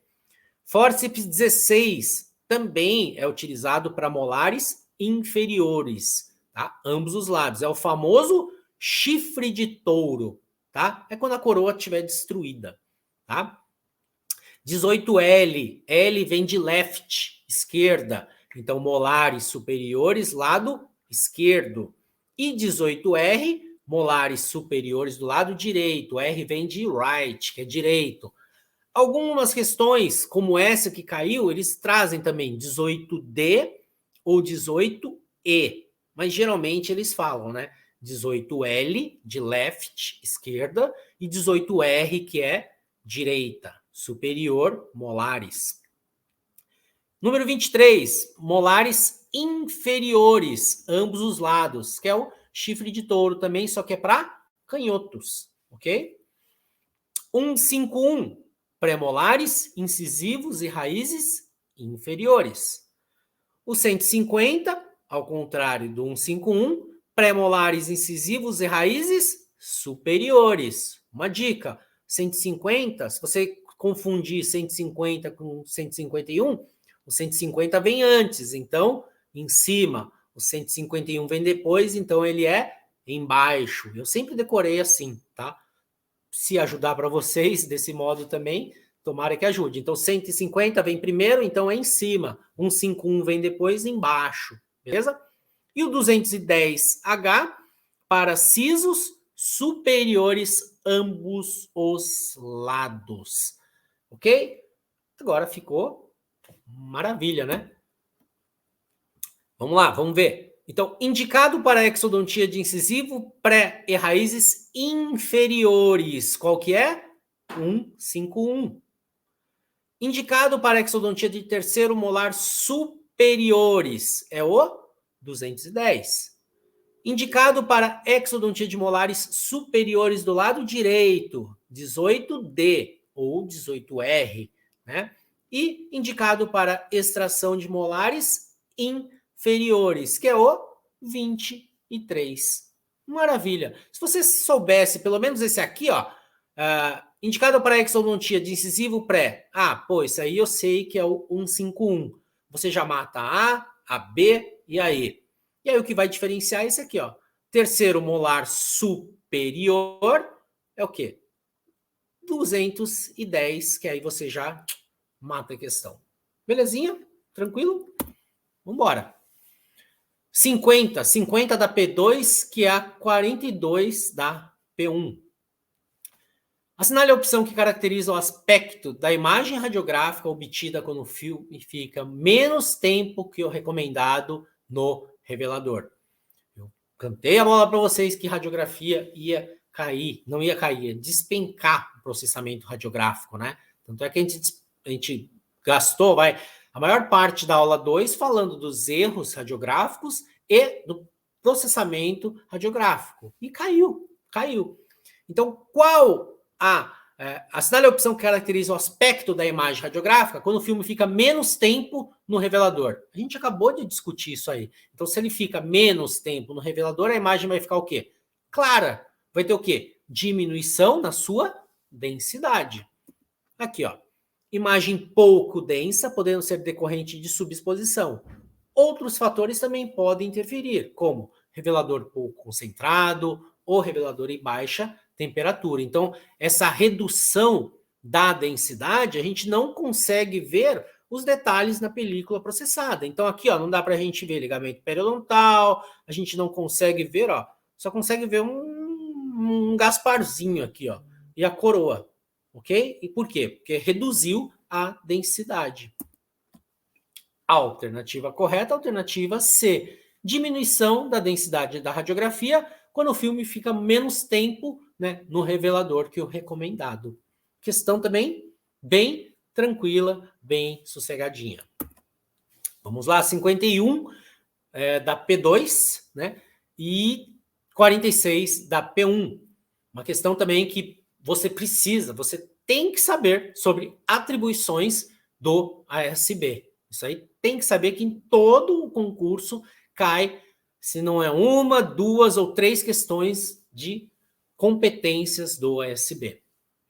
A: Fórceps 16 também é utilizado para molares inferiores, tá? Ambos os lados. É o famoso chifre de touro, tá? É quando a coroa estiver destruída, tá? 18L, L vem de left, esquerda. Então, molares superiores, lado esquerdo. E 18R, molares superiores do lado direito. R vem de right, que é direito. Algumas questões, como essa que caiu, eles trazem também 18D ou 18E. Mas geralmente eles falam, né? 18L, de left, esquerda, e 18R, que é direita, superior, molares. Número 23, molares inferiores, ambos os lados, que é o chifre de touro também, só que é para canhotos, ok? 151, pré-molares, incisivos e raízes inferiores. O 150, ao contrário do 151, pré-molares, incisivos e raízes superiores. Uma dica, 150, se você confundir 150 com 151, o 150 vem antes, então, em cima. O 151 vem depois, então ele é embaixo. Eu sempre decorei assim, tá? Se ajudar para vocês desse modo também, tomara que ajude. Então, 150 vem primeiro, então é em cima. 151 vem depois, embaixo. Beleza? E o 210H para sisos superiores, ambos os lados. Ok? Agora ficou maravilha, né? Vamos lá, vamos ver. Então, indicado para exodontia de incisivo, pré e raízes inferiores. Qual que é? 151. Indicado para exodontia de terceiro molar superiores. É o 210. Indicado para exodontia de molares superiores do lado direito. 18D ou 18R, né? E indicado para extração de molares inferiores, que é o 23. Maravilha. Se você soubesse pelo menos esse aqui, ó, indicado para exodontia de incisivo pré. Pô, isso aí eu sei que é o 151. Você já mata a B e a E. E aí o que vai diferenciar é esse aqui, ó. Terceiro molar superior é o quê? 210, que aí você já mata a questão. Belezinha? Tranquilo? Vambora. 50 da P2, que é a 42 da P1. Assinale a opção que caracteriza o aspecto da imagem radiográfica obtida quando o filme fica menos tempo que o recomendado no revelador. Eu cantei a bola para vocês que radiografia ia cair, não ia cair, ia despencar o processamento radiográfico, né? Tanto é que a gente gastou, a maior parte da aula 2 falando dos erros radiográficos e do processamento radiográfico. E caiu. Então, qual assinale a opção que caracteriza o aspecto da imagem radiográfica quando o filme fica menos tempo no revelador. A gente acabou de discutir isso aí. Então, se ele fica menos tempo no revelador, a imagem vai ficar o quê? Clara. Vai ter o quê? Diminuição na sua densidade. Aqui, ó. Imagem pouco densa, podendo ser decorrente de subexposição. Outros fatores também podem interferir, como revelador pouco concentrado ou revelador em baixa temperatura. Então, essa redução da densidade, a gente não consegue ver os detalhes na película processada. Então, aqui, ó, não dá para a gente ver ligamento periodontal, a gente não consegue ver, ó, só consegue ver um Gasparzinho aqui, ó, e a coroa, ok? E por quê? Porque reduziu a densidade. Alternativa correta, alternativa C. Diminuição da densidade da radiografia quando o filme fica menos tempo, né, no revelador que o recomendado. Questão também bem tranquila, bem sossegadinha. Vamos lá, 51 da P2, né, e 46 da P1. Uma questão também que você tem que saber sobre atribuições do ASB. Isso aí tem que saber que em todo o concurso cai, se não é uma, duas ou três questões de competências do ASB.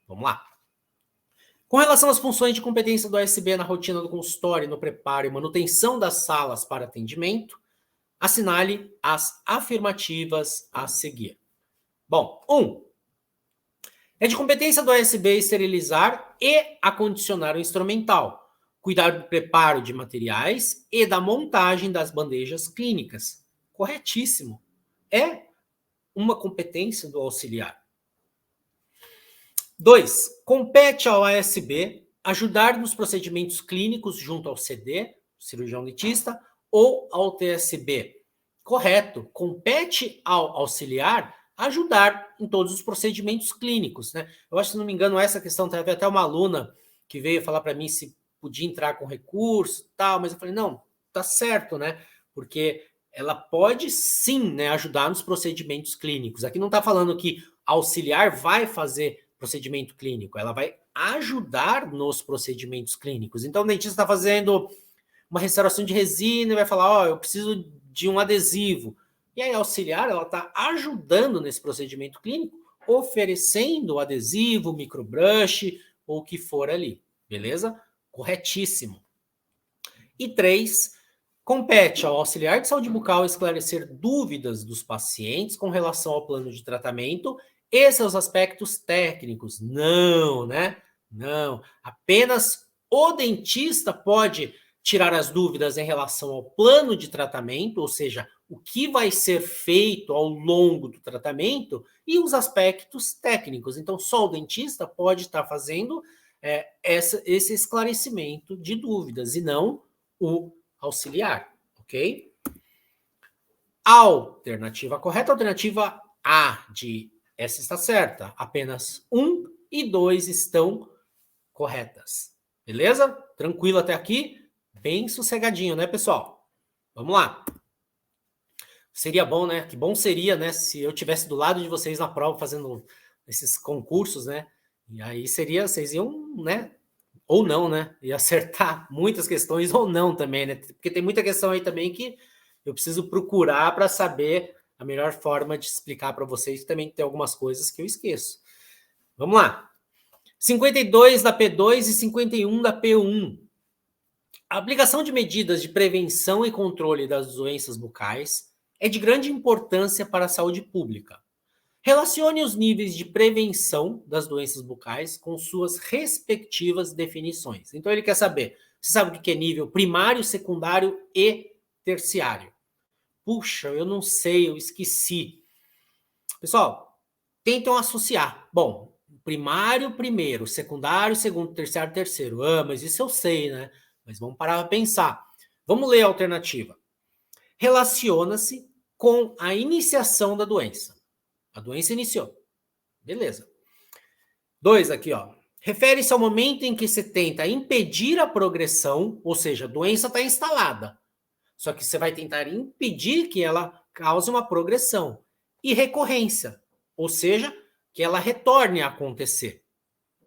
A: Vamos lá. Com relação às funções de competência do ASB na rotina do consultório, no preparo e manutenção das salas para atendimento, assinale as afirmativas a seguir. Bom, 1. É de competência do ASB esterilizar e acondicionar o instrumental, cuidar do preparo de materiais e da montagem das bandejas clínicas. Corretíssimo. É uma competência do auxiliar. 2. Compete ao ASB ajudar nos procedimentos clínicos junto ao CD, cirurgião dentista, ou ao TSB. Correto. Compete ao auxiliar ajudar em todos os procedimentos clínicos, né? Eu acho, se não me engano, essa questão teve até uma aluna que veio falar para mim se podia entrar com recurso e tal, mas eu falei, não, tá certo, né? Porque ela pode sim, né, ajudar nos procedimentos clínicos. Aqui não está falando que auxiliar vai fazer procedimento clínico, ela vai ajudar nos procedimentos clínicos. Então, o dentista está fazendo uma restauração de resina e vai falar, ó, eu preciso de um adesivo. E aí, a auxiliar, ela está ajudando nesse procedimento clínico, oferecendo o adesivo, microbrush, ou o que for ali. Beleza? Corretíssimo. E 3, compete ao auxiliar de saúde bucal esclarecer dúvidas dos pacientes com relação ao plano de tratamento e seus aspectos técnicos. Não, né? Não. Apenas o dentista pode tirar as dúvidas em relação ao plano de tratamento, ou seja, o que vai ser feito ao longo do tratamento e os aspectos técnicos. Então, só o dentista pode estar fazendo esse esclarecimento de dúvidas e não o auxiliar, ok? Alternativa correta, alternativa A de essa está certa. Apenas 1 e 2 estão corretas. Beleza? Tranquilo até aqui? Bem sossegadinho, né, pessoal? Vamos lá. Seria bom, né? Que bom seria, né, se eu tivesse do lado de vocês na prova fazendo esses concursos, né? E aí seria, vocês iam, né? Ou não, né? Ia acertar muitas questões ou não também, né? Porque tem muita questão aí também que eu preciso procurar para saber a melhor forma de explicar para vocês, que também tem algumas coisas que eu esqueço. Vamos lá. 52 da P2 e 51 da P1. A aplicação de medidas de prevenção e controle das doenças bucais é de grande importância para a saúde pública. Relacione os níveis de prevenção das doenças bucais com suas respectivas definições. Então, ele quer saber, você sabe o que é nível primário, secundário e terciário? Puxa, eu não sei, eu esqueci. Pessoal, tentam associar. Bom, primário, primeiro, secundário, segundo, terciário, terceiro. Ah, mas isso eu sei, né? Mas vamos parar para pensar. Vamos ler a alternativa. Relaciona-se com a iniciação da doença. A doença iniciou. Beleza. 2 aqui, ó. Refere-se ao momento em que se tenta impedir a progressão, ou seja, a doença está instalada. Só que você vai tentar impedir que ela cause uma progressão. E recorrência, ou seja, que ela retorne a acontecer.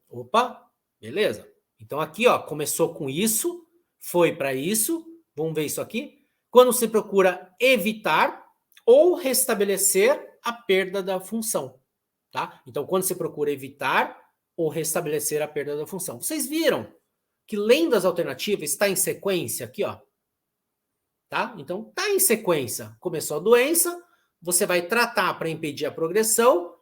A: Opa, beleza. Então aqui, ó, começou com isso, foi para isso. Vamos ver isso aqui. Quando se procura evitar ou restabelecer a perda da função, tá? Então, quando se procura evitar ou restabelecer a perda da função. Vocês viram que lendo das alternativas está em sequência aqui, ó. Tá? Então, tá em sequência. Começou a doença, você vai tratar para impedir a progressão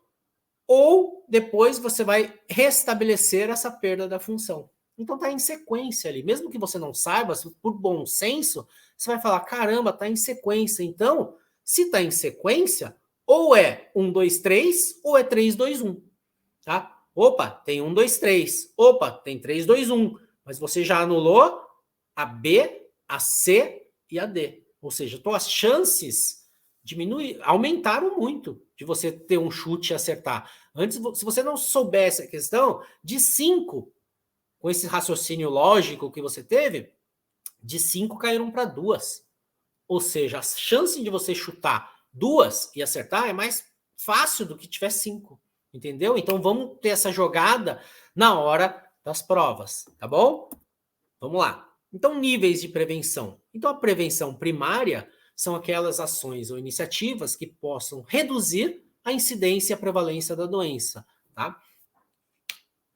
A: ou depois você vai restabelecer essa perda da função. Então, tá em sequência ali. Mesmo que você não saiba, por bom senso, você vai falar, caramba, tá em sequência. Então, se tá em sequência, ou é 1, 2, 3, ou é 3, 2, 1. Tá? Opa, tem 1, 2, 3. Opa, tem 3, 2, 1. Mas você já anulou a B, a C e a D. Ou seja, tuas chances aumentaram muito de você ter um chute e acertar. Antes, se você não soubesse a questão, de 5, com esse raciocínio lógico que você teve, de 5 caíram para 2. Ou seja, a chance de você chutar 2 e acertar é mais fácil do que tiver 5. Entendeu? Então vamos ter essa jogada na hora das provas, tá bom? Vamos lá. Então, níveis de prevenção. Então, a prevenção primária são aquelas ações ou iniciativas que possam reduzir a incidência e a prevalência da doença, tá?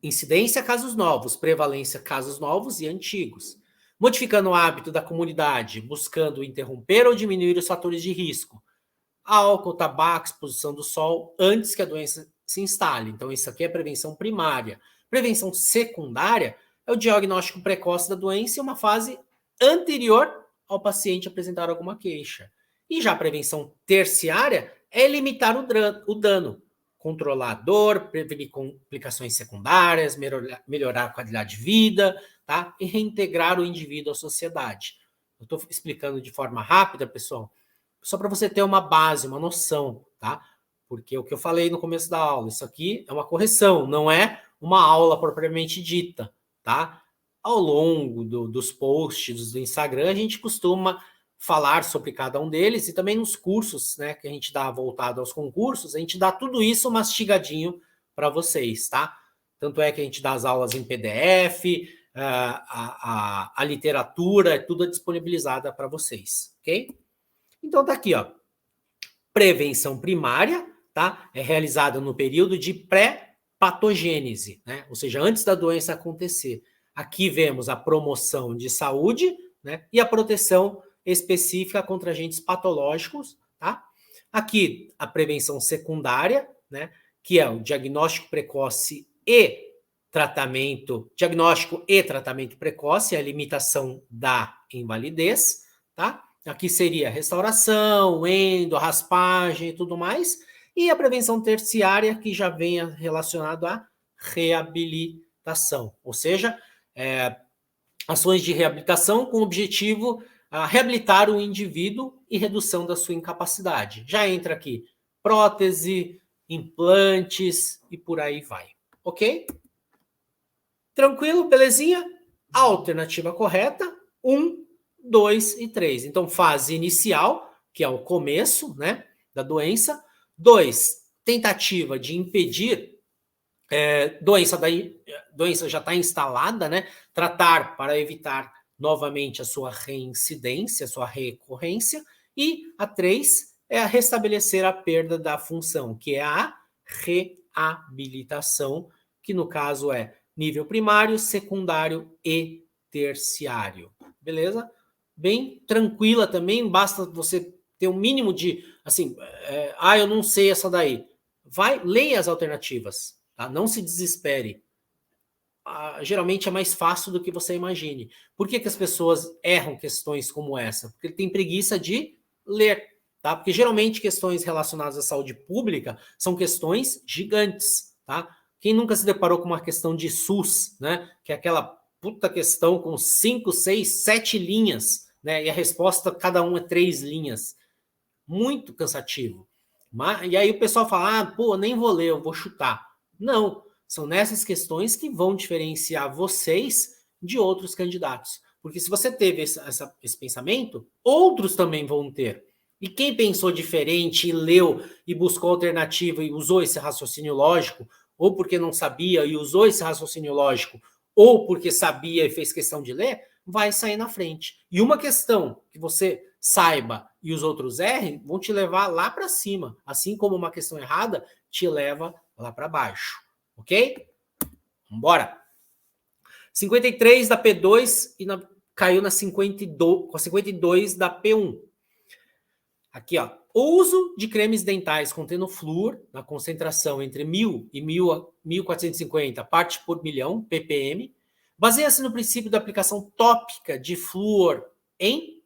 A: Incidência, casos novos, prevalência, casos novos e antigos. Modificando o hábito da comunidade, buscando interromper ou diminuir os fatores de risco. Álcool, tabaco, exposição do sol, antes que a doença se instale. Então, isso aqui é prevenção primária. Prevenção secundária é o diagnóstico precoce da doença em uma fase anterior ao paciente apresentar alguma queixa. E já a prevenção terciária é limitar o dano, controlar a dor, prevenir complicações secundárias, melhorar a qualidade de vida, tá? E reintegrar o indivíduo à sociedade. Eu estou explicando de forma rápida, pessoal, só para você ter uma base, uma noção, tá? Porque o que eu falei no começo da aula, isso aqui é uma correção, não é uma aula propriamente dita, tá? Ao longo dos posts do Instagram, a gente costuma falar sobre cada um deles e também nos cursos, né, que a gente dá voltado aos concursos, a gente dá tudo isso mastigadinho para vocês, tá? Tanto é que a gente dá as aulas em PDF, a literatura, é tudo disponibilizada para vocês, ok? Então tá aqui, ó. Prevenção primária, tá? É realizada no período de pré-patogênese, né? Ou seja, antes da doença acontecer. Aqui vemos a promoção de saúde, né? E a proteção específica contra agentes patológicos, tá? Aqui a prevenção secundária, né? Que é o diagnóstico precoce e tratamento precoce, a limitação da invalidez, tá? Aqui seria restauração, endo, raspagem e tudo mais. E a prevenção terciária, que já vem relacionado à reabilitação. Ou seja, ações de reabilitação com o objetivo a reabilitar o indivíduo e redução da sua incapacidade. Já entra aqui prótese, implantes e por aí vai. Ok? Tranquilo? Belezinha? A alternativa correta, 1, 2 e 3. Então, fase inicial, que é o começo, né, da doença. 2, tentativa de impedir, doença já está instalada, né? Tratar para evitar novamente a sua reincidência, a sua recorrência. E a 3 é a restabelecer a perda da função, que é a reabilitação, que no caso é nível primário, secundário e terciário. Beleza? Bem tranquila também, basta você ter um mínimo de, assim, eu não sei essa daí. Leia as alternativas, tá? Não se desespere. Geralmente é mais fácil do que você imagine. Por que as pessoas erram questões como essa? Porque tem preguiça de ler, tá? Porque geralmente questões relacionadas à saúde pública são questões gigantes, tá? Quem nunca se deparou com uma questão de SUS, né? Que é aquela puta questão com 5, 6, 7 linhas, né? E a resposta, cada uma é 3 linhas. Muito cansativo. E aí o pessoal fala, nem vou ler, eu vou chutar. Não, são nessas questões que vão diferenciar vocês de outros candidatos. Porque se você teve esse pensamento, outros também vão ter. E quem pensou diferente e leu e buscou alternativa e usou esse raciocínio lógico, ou porque não sabia e usou esse raciocínio lógico, ou porque sabia e fez questão de ler, vai sair na frente. E uma questão que você saiba e os outros errem, vão te levar lá para cima. Assim como uma questão errada te leva lá para baixo. Ok? Vambora. 53 da P2 e caiu na 52, com a 52 da P1. Aqui, ó. O uso de cremes dentais contendo flúor, na concentração entre 1.000 e 1.450 partes por milhão, ppm, baseia-se no princípio da aplicação tópica de flúor em...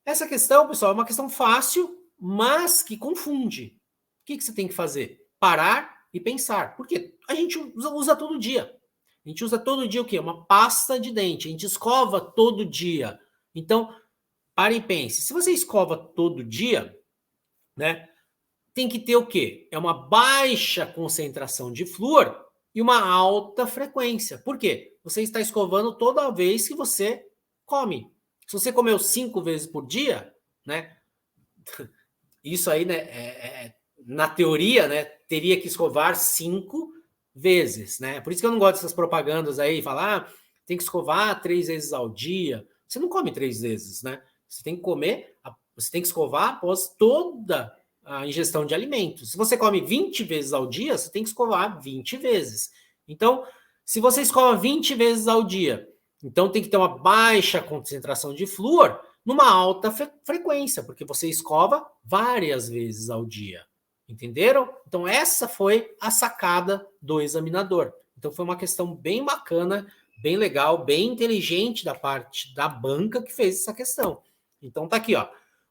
A: Essa questão, pessoal, é uma questão fácil, mas que confunde. O que você tem que fazer? Parar e pensar. Por quê? A gente usa todo dia. A gente usa todo dia o quê? Uma pasta de dente. A gente escova todo dia. Então, pare e pense. Se você escova todo dia, né, tem que ter o quê? É uma baixa concentração de flúor e uma alta frequência. Por quê? Você está escovando toda vez que você come. Se você comeu 5 vezes por dia, né? Isso aí, né? Na teoria, né? Teria que escovar 5 vezes, né? Por isso que eu não gosto dessas propagandas aí, falar, tem que escovar 3 vezes ao dia. Você não come 3 vezes, né? Você tem que comer, você tem que escovar após toda a ingestão de alimentos. Se você come 20 vezes ao dia, você tem que escovar 20 vezes. Então, se você escova 20 vezes ao dia, então tem que ter uma baixa concentração de flúor numa alta frequência, porque você escova várias vezes ao dia. Entenderam? Então, essa foi a sacada do examinador. Então, foi uma questão bem bacana, bem legal, bem inteligente da parte da banca que fez essa questão. Então, tá aqui, ó.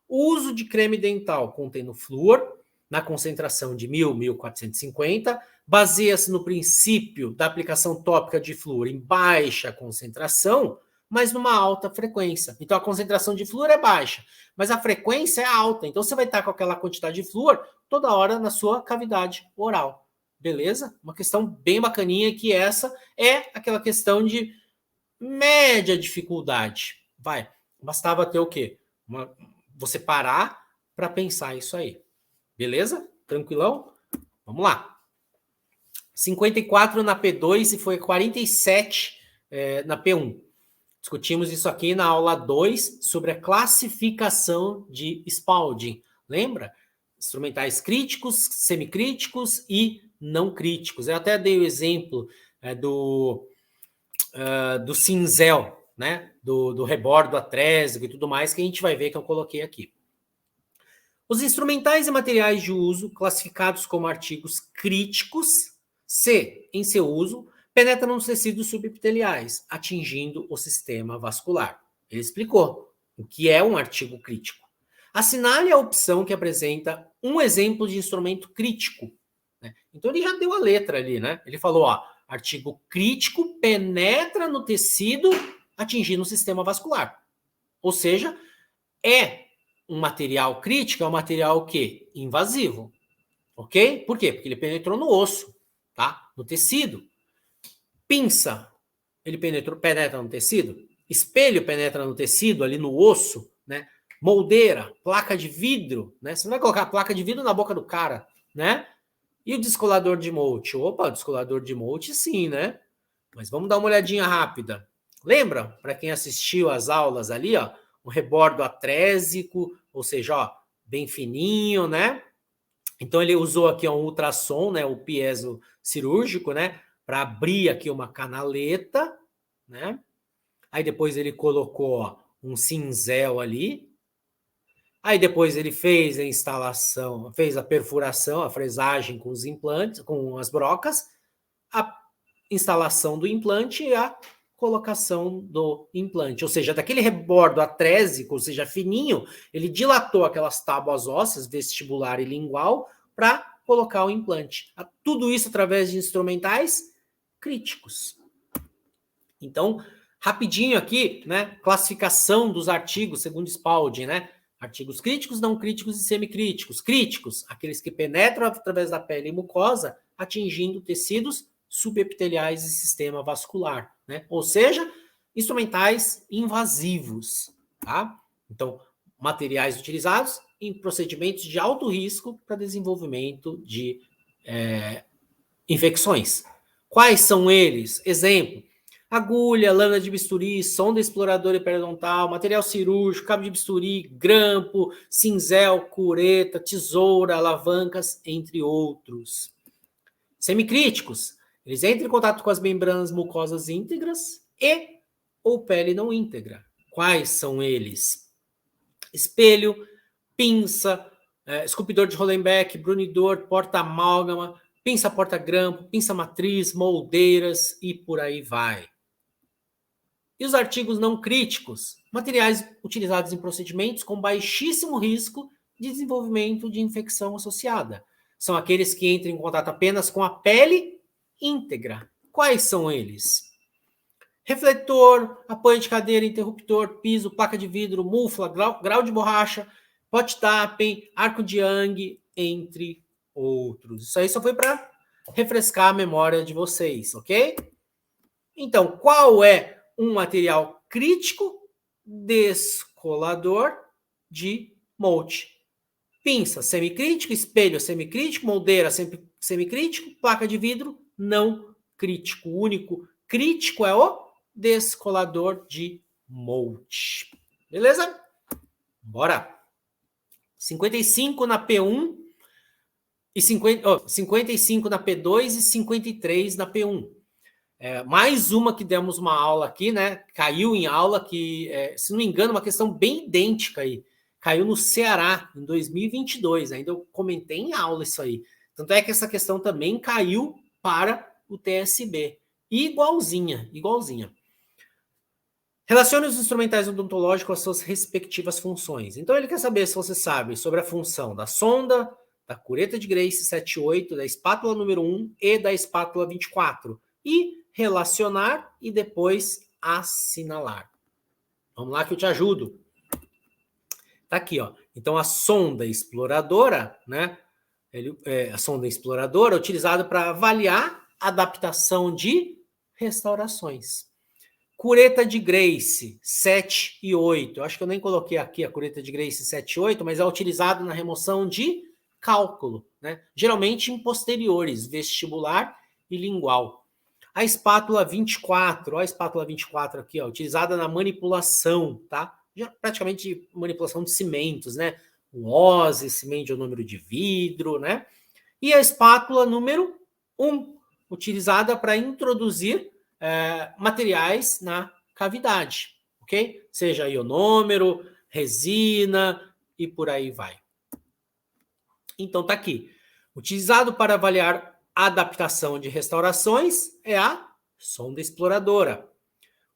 A: O uso de creme dental contendo flúor, na concentração de 1.000, 1.450, baseia-se no princípio da aplicação tópica de flúor em baixa concentração, mas numa alta frequência. Então, a concentração de flúor é baixa, mas a frequência é alta. Então, você vai estar com aquela quantidade de flúor toda hora na sua cavidade oral. Beleza? Uma questão bem bacaninha, que essa é aquela questão de média dificuldade. Vai, bastava ter o quê? Você parar para pensar isso aí. Beleza? Tranquilão? Vamos lá. 54 na P2 e foi 47 na P1. Discutimos isso aqui na aula 2 sobre a classificação de Spalding. Lembra? Instrumentais críticos, semicríticos e não críticos. Eu até dei o exemplo do cinzel, né? Do rebordo atrésico e tudo mais, que a gente vai ver que eu coloquei aqui. Os instrumentais e materiais de uso classificados como artigos críticos, se, em seu uso, penetram nos tecidos subepiteliais, atingindo o sistema vascular. Ele explicou o que é um artigo crítico. Assinale a opção que apresenta um exemplo de instrumento crítico. Né? Então ele já deu a letra ali, né? Ele falou, ó, artigo crítico penetra no tecido, atingindo o sistema vascular. Ou seja, um material crítico é um material o quê? Invasivo. Ok? Por quê? Porque ele penetrou no osso, tá? No tecido. Pinça, ele penetra no tecido. Espelho penetra no tecido, ali no osso, né? Moldeira, placa de vidro, né? Você não vai colocar a placa de vidro na boca do cara, né? E o descolador de Mote? Opa, o descolador de Mote sim, né? Mas vamos dar uma olhadinha rápida. Lembra, para quem assistiu às aulas ali, ó, o rebordo atrésico, ou seja, ó, bem fininho, né? Então ele usou aqui um ultrassom, né, o piezo cirúrgico, né, para abrir aqui uma canaleta, né? Aí depois ele colocou ó, um cinzel ali. Aí depois ele fez a instalação, fez a perfuração, a fresagem com os implantes, com as brocas, a instalação do implante e a colocação do implante. Ou seja, daquele rebordo atrésico, ou seja, fininho, ele dilatou aquelas tábuas ósseas vestibular e lingual para colocar o implante. Tudo isso através de instrumentais críticos. Então, rapidinho aqui, né? Classificação dos artigos, segundo Spalding, né? Artigos críticos, não críticos e semicríticos. Críticos, aqueles que penetram através da pele e mucosa, atingindo tecidos subepiteliais e sistema vascular, né? Ou seja, instrumentais invasivos, tá? Então, materiais utilizados em procedimentos de alto risco para desenvolvimento de infecções. Quais são eles? Exemplo: agulha, lâmina de bisturi, sonda exploradora e periodontal, material cirúrgico, cabo de bisturi, grampo, cinzel, cureta, tesoura, alavancas, entre outros. Semicríticos: eles entram em contato com as membranas mucosas íntegras e ou pele não íntegra. Quais são eles? Espelho, pinça, esculpidor de Hollenbeck, brunidor, porta-amálgama, pinça porta-grampo, pinça matriz, moldeiras e por aí vai. E os artigos não críticos? Materiais utilizados em procedimentos com baixíssimo risco de desenvolvimento de infecção associada. São aqueles que entram em contato apenas com a pele íntegra. Quais são eles? refletor, apoio de cadeira, interruptor, piso, placa de vidro, mufla, grau de borracha, pot tapping, arco de Young, entre outros. Isso aí só foi para refrescar a memória de vocês, ok? Então, qual é um material crítico? Descolador de molde. Pinça, semicrítico, espelho, semicrítico, moldeira, semicrítico, placa de vidro, não crítico. O único crítico é o descolador de molde. Beleza? Bora! 55 na P1 e 55 na P2 e 53 na P1. Mais uma que demos uma aula aqui, né? Caiu em aula que, se não me engano, uma questão bem idêntica aí. Caiu no Ceará em 2022. Ainda eu comentei em aula isso aí. Tanto é que essa questão também caiu para o TSB. Igualzinha, igualzinha. Relacione os instrumentais odontológicos às suas respectivas funções. Então ele quer saber se você sabe sobre a função da sonda, da cureta de Grace 78, da espátula número 1 e da espátula 24. E relacionar e depois assinalar. Vamos lá que eu te ajudo. Tá aqui, ó. Então a sonda exploradora, né? A sonda exploradora é utilizada para avaliar a adaptação de restaurações. Cureta de Grace 7 e 8. Eu acho que eu nem coloquei aqui a cureta de Grace 7 e 8, mas é utilizado na remoção de cálculo, né? Geralmente em posteriores, vestibular e lingual. A espátula 24, ó, a espátula 24 aqui, ó, utilizada na manipulação, tá? Praticamente manipulação de cimentos, né? O OSE, cimento de número de vidro, né? E a espátula número 1, utilizada para introduzir materiais na cavidade, ok? Seja ionômero, resina e por aí vai. Então tá aqui. Utilizado para avaliar a adaptação de restaurações é a sonda exploradora.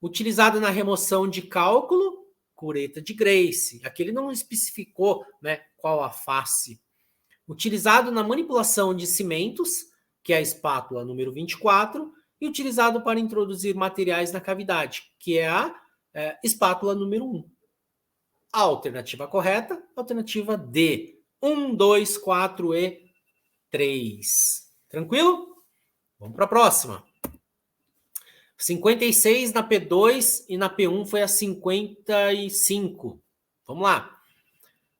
A: Utilizada na remoção de cálculo, cureta de Grace. Aqui ele não especificou, né, qual a face. Utilizado na manipulação de cimentos, que é a espátula número 24, e utilizado para introduzir materiais na cavidade, que é a espátula número 1. A alternativa correta, alternativa D. 1, 2, 4 e 3. Tranquilo? Vamos para a próxima. 56 na P2 e na P1 foi a 55. Vamos lá.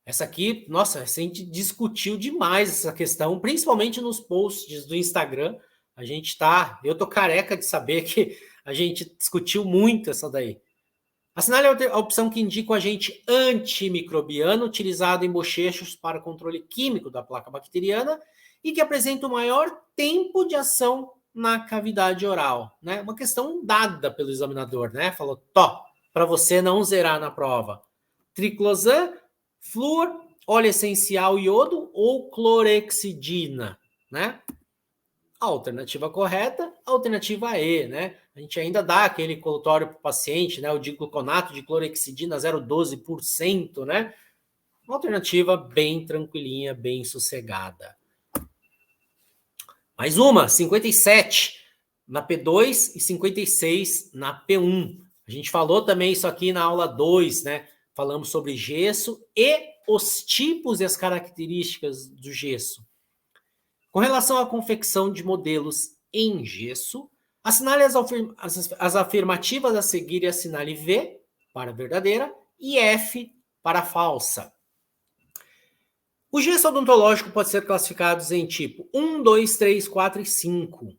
A: Essa aqui, nossa, a gente discutiu demais essa questão, principalmente nos posts do Instagram. Eu tô careca de saber que a gente discutiu muito essa daí. Assinale a opção que indica o agente antimicrobiano utilizado em bochechos para controle químico da placa bacteriana e que apresenta o maior tempo de ação na cavidade oral, né? Uma questão dada pelo examinador, né? Falou, para você não zerar na prova. Triclosan, flúor, óleo essencial iodo ou clorexidina, né? A alternativa correta, a alternativa E, né? A gente ainda dá aquele colutório para o paciente, né? O digluconato de clorexidina 0,12%, né? Uma alternativa bem tranquilinha, bem sossegada. Mais uma, 57 na P2 e 56 na P1. A gente falou também isso aqui na aula 2, né? Falamos sobre gesso e os tipos e as características do gesso. Com relação à confecção de modelos em gesso, assinale as afirmativas a seguir e assinale V para verdadeira e F para falsa. O gesso odontológico pode ser classificado em tipo 1, 2, 3, 4 e 5.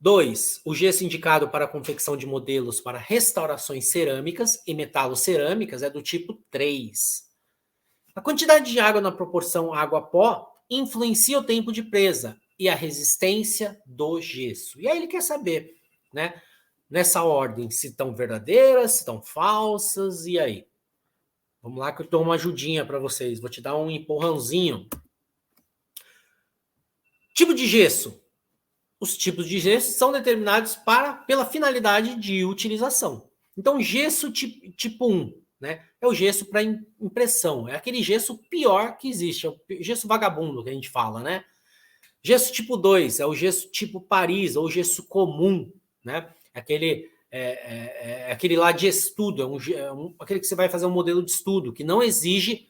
A: 2. O gesso indicado para a confecção de modelos para restaurações cerâmicas e metalocerâmicas é do tipo 3. A quantidade de água na proporção água-pó influencia o tempo de presa e a resistência do gesso. E aí ele quer saber, né, nessa ordem, se estão verdadeiras, se estão falsas, e aí? Vamos lá que eu dou uma ajudinha para vocês, vou te dar um empurrãozinho. Tipo de gesso. Os tipos de gesso são determinados pela finalidade de utilização. Então, gesso tipo 1, né, é o gesso para impressão. É aquele gesso pior que existe, é o gesso vagabundo que a gente fala, né? Gesso tipo 2 é o gesso tipo Paris, ou gesso comum, né? É aquele aquele lá de estudo, aquele que você vai fazer um modelo de estudo, que não exige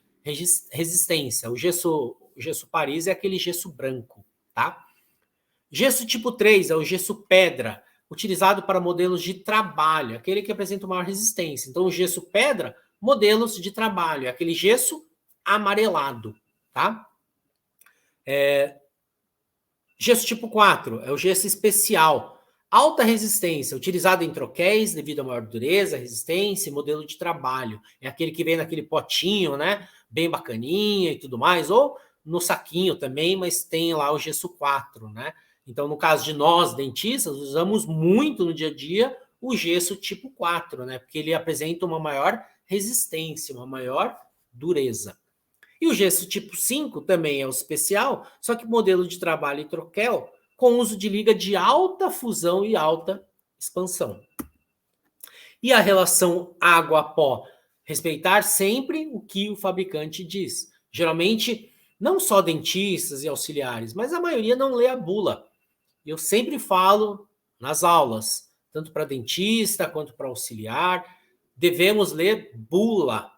A: resistência. O gesso Paris é aquele gesso branco, tá? Gesso tipo 3 é o gesso pedra, utilizado para modelos de trabalho, aquele que apresenta maior resistência. Então, o gesso pedra, modelos de trabalho, é aquele gesso amarelado, tá? Gesso tipo 4 é o gesso especial, alta resistência, utilizado em troquéis devido à maior dureza, resistência e modelo de trabalho. É aquele que vem naquele potinho, né? Bem bacaninha e tudo mais, ou no saquinho também, mas tem lá o gesso 4, né? Então, no caso de nós, dentistas, usamos muito no dia a dia o gesso tipo 4, né? Porque ele apresenta uma maior resistência, uma maior dureza. E o gesso tipo 5 também é o especial, só que modelo de trabalho e troquel, com uso de liga de alta fusão e alta expansão. E a relação água-pó? Respeitar sempre o que o fabricante diz. Geralmente, não só dentistas e auxiliares, mas a maioria não lê a bula. Eu sempre falo nas aulas, tanto para dentista quanto para auxiliar, devemos ler bula.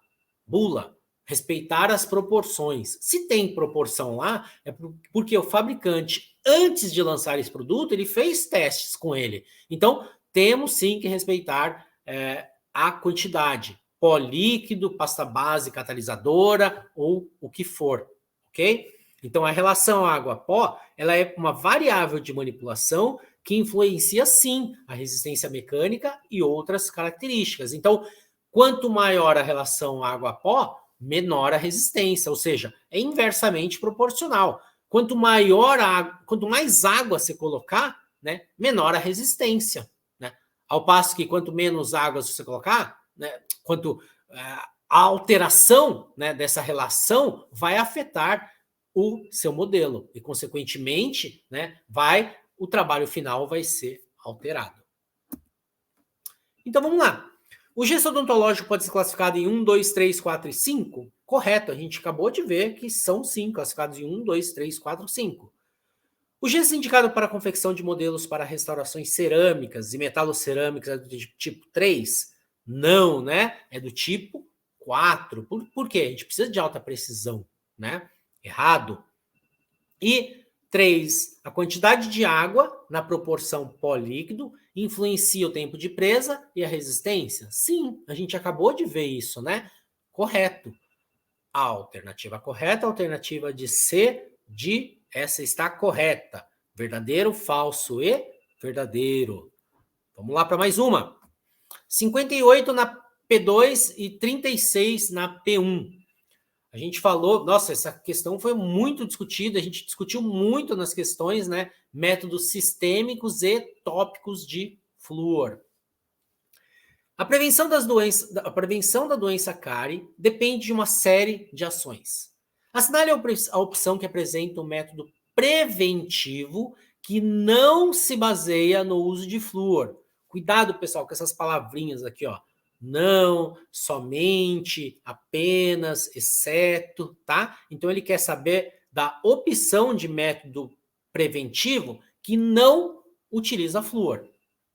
A: Respeitar as proporções. Se tem proporção lá, é porque o fabricante, antes de lançar esse produto, ele fez testes com ele. Então, temos sim que respeitar a quantidade. Pó líquido, pasta base catalisadora ou o que for, ok? Então, a relação água-pó, ela é uma variável de manipulação que influencia, sim, a resistência mecânica e outras características. Então, quanto maior a relação água-pó, menor a resistência, ou seja, é inversamente proporcional. Quanto mais água você colocar, né, menor a resistência. Né? Ao passo que quanto menos água você colocar, né, a alteração, né, dessa relação vai afetar o seu modelo e, consequentemente, né, o trabalho final vai ser alterado. Então, vamos lá. O gesso odontológico pode ser classificado em 1, 2, 3, 4 e 5? Correto, a gente acabou de ver que são 5, classificados em 1, 2, 3, 4, 5. O gesso indicado para a confecção de modelos para restaurações cerâmicas e metalocerâmicas é do tipo 3? Não, né? É do tipo 4. Por quê? A gente precisa de alta precisão, né? Errado. E 3, a quantidade de água na proporção pó líquido influencia o tempo de presa e a resistência? Sim, a gente acabou de ver isso, né? Correto. A alternativa correta, a alternativa de C, essa está correta. Verdadeiro, falso e verdadeiro. Vamos lá para mais uma. 58 na P2 e 36 na P1. A gente falou, nossa, essa questão foi muito discutida, a gente discutiu muito nas questões, né? Métodos sistêmicos e tópicos de flúor. A prevenção da doença cárie depende de uma série de ações. Assinale a opção que apresenta um método preventivo que não se baseia no uso de flúor. Cuidado, pessoal, com essas palavrinhas aqui, ó. Não, somente, apenas, exceto, tá? Então, ele quer saber da opção de método preventivo que não utiliza flúor,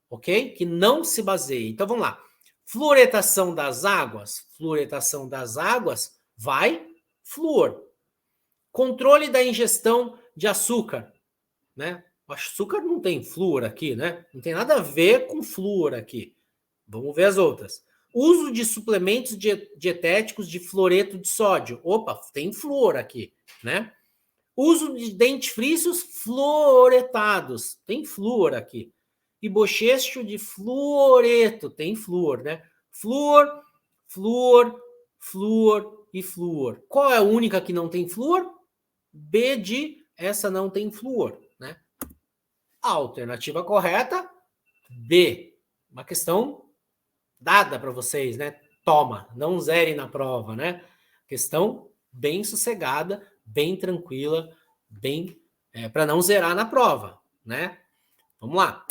A: ok? Que não se baseia. Então, vamos lá. Fluoretação das águas. Fluoretação das águas vai flúor. Controle da ingestão de açúcar, né? O açúcar não tem flúor aqui, né? Não tem nada a ver com flúor aqui. Vamos ver as outras. Uso de suplementos dietéticos de fluoreto de sódio. Opa, tem flúor aqui, né? Uso de dentifrícios fluoretados. Tem flúor aqui. E bochecho de fluoreto. Tem flúor, né? Flúor, flúor, flúor e flúor. Qual é a única que não tem flúor? B de essa não tem flúor, né? A alternativa correta, B. Uma questão dada para vocês, né? Toma, não zere na prova, né? Questão bem sossegada, bem tranquila, bem para não zerar na prova, né? Vamos lá.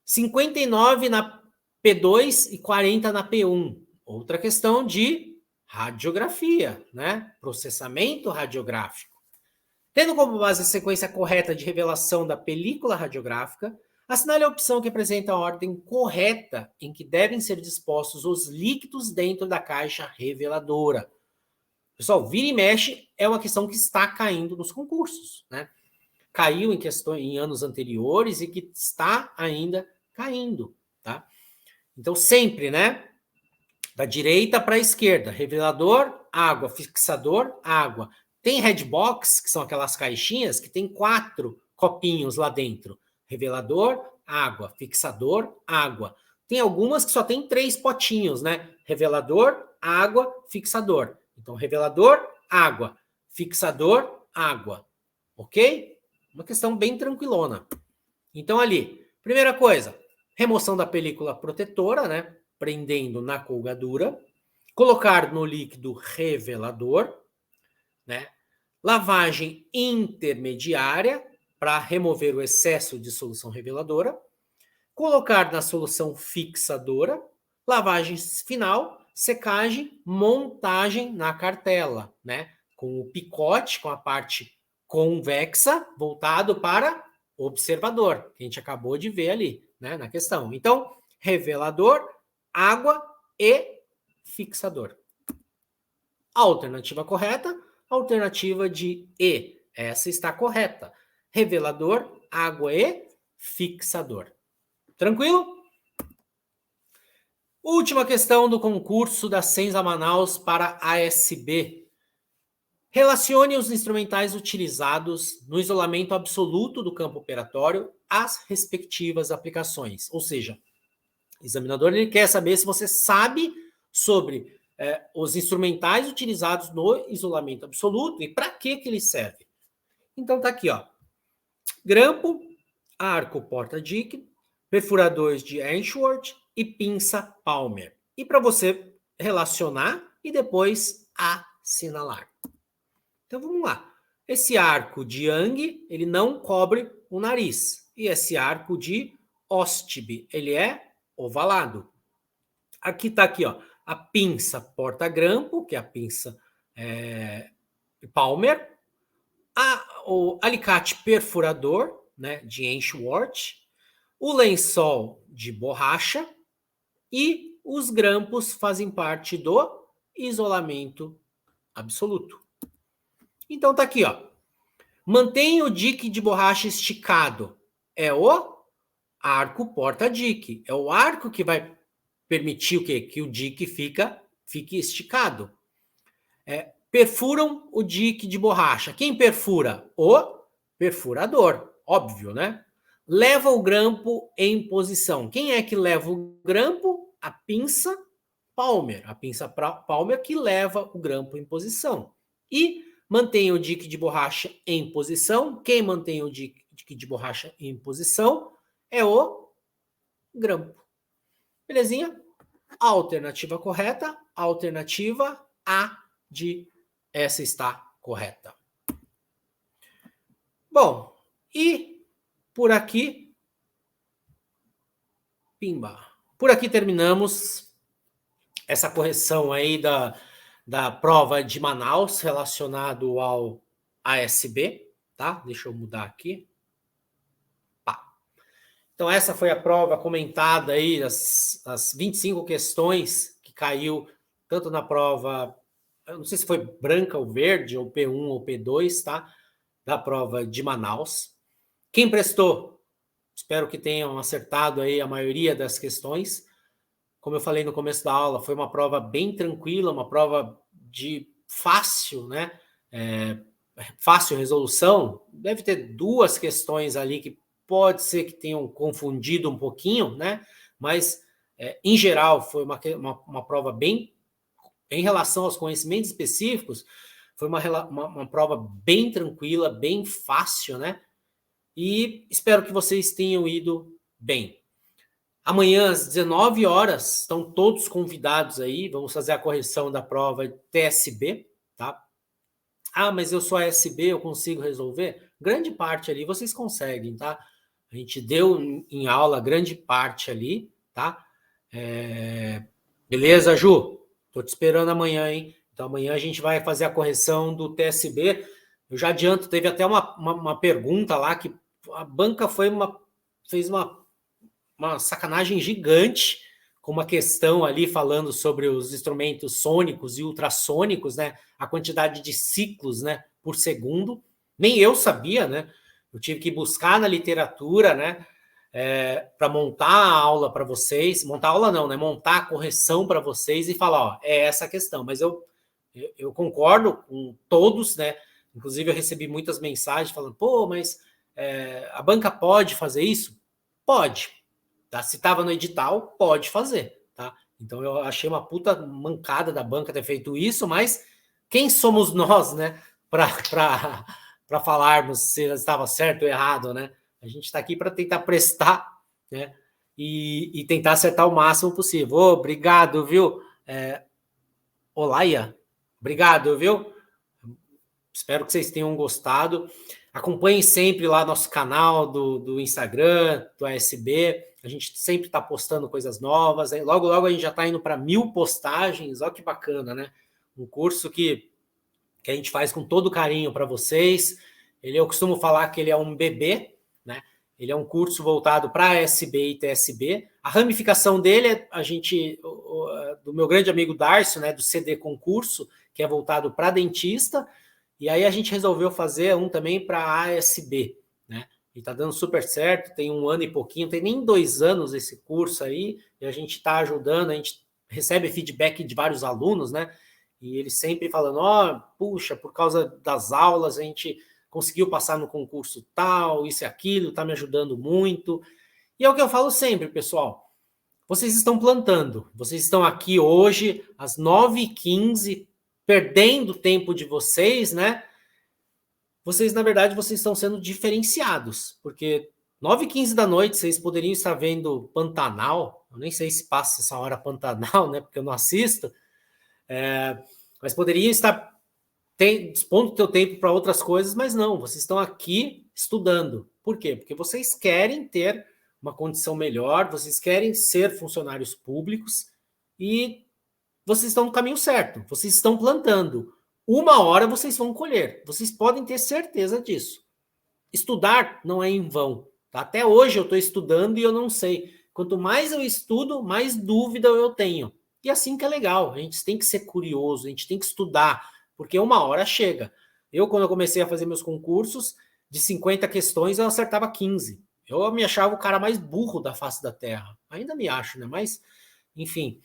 A: 59 na P2 e 40 na P1. Outra questão de radiografia, né? Processamento radiográfico. Tendo como base a sequência correta de revelação da película radiográfica, Assinale a opção que apresenta a ordem correta em que devem ser dispostos os líquidos dentro da caixa reveladora. Pessoal, vira e mexe é uma questão que está caindo nos concursos, né? Caiu em anos anteriores e que está ainda caindo, tá? Então, sempre, né? Da direita para a esquerda, revelador, água, fixador, água. Tem Redbox, que são aquelas caixinhas que tem 4 copinhos lá dentro. Revelador, água, fixador, água. Tem algumas que só tem 3 potinhos, né? Revelador, água, fixador. Então, revelador, água, fixador, água. Ok? Uma questão bem tranquilona. Então, ali, primeira coisa, remoção da película protetora, né? Prendendo na colgadura. Colocar no líquido revelador, né? Lavagem intermediária para remover o excesso de solução reveladora. Colocar na solução fixadora. Lavagem final, secagem, montagem na cartela, né? Com o picote, com a parte convexa, voltado para o observador, que a gente acabou de ver ali, né, na questão. Então, revelador, água e fixador. A alternativa correta, alternativa de E. Essa está correta. Revelador, água e fixador. Tranquilo? Última questão do concurso da Senza Manaus para ASB. Relacione os instrumentais utilizados no isolamento absoluto do campo operatório às respectivas aplicações. Ou seja, o examinador ele quer saber se você sabe sobre os instrumentais utilizados no isolamento absoluto e para que ele serve. Então tá aqui, ó. Grampo, arco porta-dique, perfuradores de Ainsworth e pinça Palmer. E para você relacionar e depois assinalar. Então vamos lá. Esse arco de Young, ele não cobre o nariz. E esse arco de Ostby, ele é ovalado. Aqui está aqui, ó, a pinça porta-grampo, que é a pinça Palmer. O alicate perfurador, né, de Ainsworth. O lençol de borracha. E os grampos fazem parte do isolamento absoluto. Então tá aqui, ó. Mantenha o dique de borracha esticado. É o arco porta-dique. É o arco que vai permitir o quê? Que o dique fique esticado. Perfuram o dique de borracha. Quem perfura? O perfurador. Óbvio, né? Leva o grampo em posição. Quem é que leva o grampo? A pinça Palmer. A pinça Palmer que leva o grampo em posição. E mantém o dique de borracha em posição. Quem mantém o dique de borracha em posição é o grampo. Belezinha? A alternativa correta, a alternativa A de essa está correta. Bom, e por aqui, pimba. Por aqui terminamos essa correção aí da prova de Manaus relacionado ao ASB, tá? Deixa eu mudar aqui. Pá. Então, essa foi a prova comentada aí, as 25 questões que caiu tanto na prova, eu não sei se foi branca ou verde, ou P1 ou P2, tá? Da prova de Manaus. Quem prestou, espero que tenham acertado aí a maioria das questões. Como eu falei no começo da aula, foi uma prova bem tranquila, uma prova de fácil, né? Fácil resolução. Deve ter 2 questões ali que pode ser que tenham confundido um pouquinho, né? Mas, em geral, foi uma prova bem, em relação aos conhecimentos específicos, foi uma prova bem tranquila, bem fácil, né? E espero que vocês tenham ido bem. Amanhã, às 19 horas, estão todos convidados aí. Vamos fazer a correção da prova TSB, tá? Ah, mas eu sou ASB, eu consigo resolver? Grande parte ali vocês conseguem, tá? A gente deu em aula grande parte ali, tá? Beleza, Ju? Tô te esperando amanhã, hein? Então amanhã a gente vai fazer a correção do TSB. Eu já adianto, teve até uma pergunta lá que a banca foi fez uma sacanagem gigante com uma questão ali falando sobre os instrumentos sônicos e ultrassônicos, né? A quantidade de ciclos, né, por segundo. Nem eu sabia, né? Eu tive que buscar na literatura, né? Para montar a aula para vocês. Montar a aula não, né? Montar a correção para vocês e falar, ó, é essa a questão. Mas eu concordo com todos, né? Inclusive, eu recebi muitas mensagens falando, pô, mas a banca pode fazer isso? Pode. Tá? Se estava no edital, pode fazer. Tá? Então, eu achei uma puta mancada da banca ter feito isso, mas quem somos nós, né? Para falarmos se estava certo ou errado, né? A gente está aqui para tentar prestar, né? E tentar acertar o máximo possível. Oh, obrigado, viu? Olaia, obrigado, viu? Espero que vocês tenham gostado. Acompanhem sempre lá nosso canal do Instagram, do ASB. A gente sempre está postando coisas novas. Logo, logo a gente já está indo para 1000 postagens. Olha que bacana, né? Um curso que a gente faz com todo carinho para vocês. Eu costumo falar que ele é um bebê, né? Ele é um curso voltado para ASB e TSB. A ramificação dele é do meu grande amigo Darcio, né? Do CD Concurso, que é voltado para dentista. E aí a gente resolveu fazer um também para ASB, né? E tá dando super certo, tem 1 ano e pouquinho, tem nem 2 anos esse curso aí, e a gente está ajudando, a gente recebe feedback de vários alunos, né? E eles sempre falando, puxa, por causa das aulas a gente conseguiu passar no concurso tal, isso e aquilo, tá me ajudando muito. E é o que eu falo sempre, pessoal, vocês estão plantando, vocês estão aqui hoje às 9h15, perdendo o tempo de vocês, né? Vocês, na verdade, vocês estão sendo diferenciados, porque 9h15 da noite vocês poderiam estar vendo Pantanal, eu nem sei se passa essa hora Pantanal, né? Porque eu não assisto, mas poderiam estar dispondo do teu tempo para outras coisas, mas não, vocês estão aqui estudando. Por quê? Porque vocês querem ter uma condição melhor, vocês querem ser funcionários públicos e vocês estão no caminho certo, vocês estão plantando. Uma hora vocês vão colher, vocês podem ter certeza disso. Estudar não é em vão. Tá? Até hoje eu estou estudando e eu não sei. Quanto mais eu estudo, mais dúvida eu tenho. E assim que é legal, a gente tem que ser curioso, a gente tem que estudar, porque uma hora chega. Quando eu comecei a fazer meus concursos, de 50 questões eu acertava 15. Eu me achava o cara mais burro da face da Terra. Ainda me acho, né? Mas, enfim.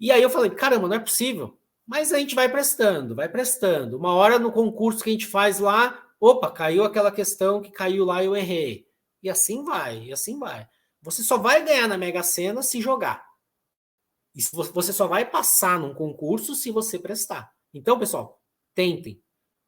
A: E aí eu falei, caramba, não é possível. Mas a gente vai prestando, vai prestando. Uma hora no concurso que a gente faz lá, opa, caiu aquela questão que caiu lá e eu errei. E assim vai, e assim vai. Você só vai ganhar na Mega Sena se jogar. E você só vai passar num concurso se você prestar. Então, pessoal, tentem,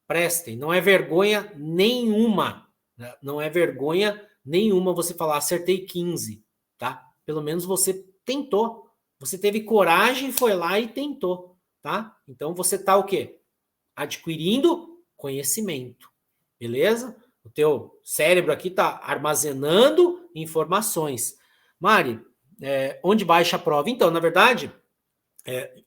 A: prestem. Não é vergonha nenhuma. Né? Não é vergonha nenhuma você falar, acertei 15, tá? Pelo menos você tentou. Você teve coragem, foi lá e tentou, tá? Então você tá o quê? Adquirindo conhecimento, beleza? O teu cérebro aqui tá armazenando informações. Mari, onde baixa a prova? Então, na verdade,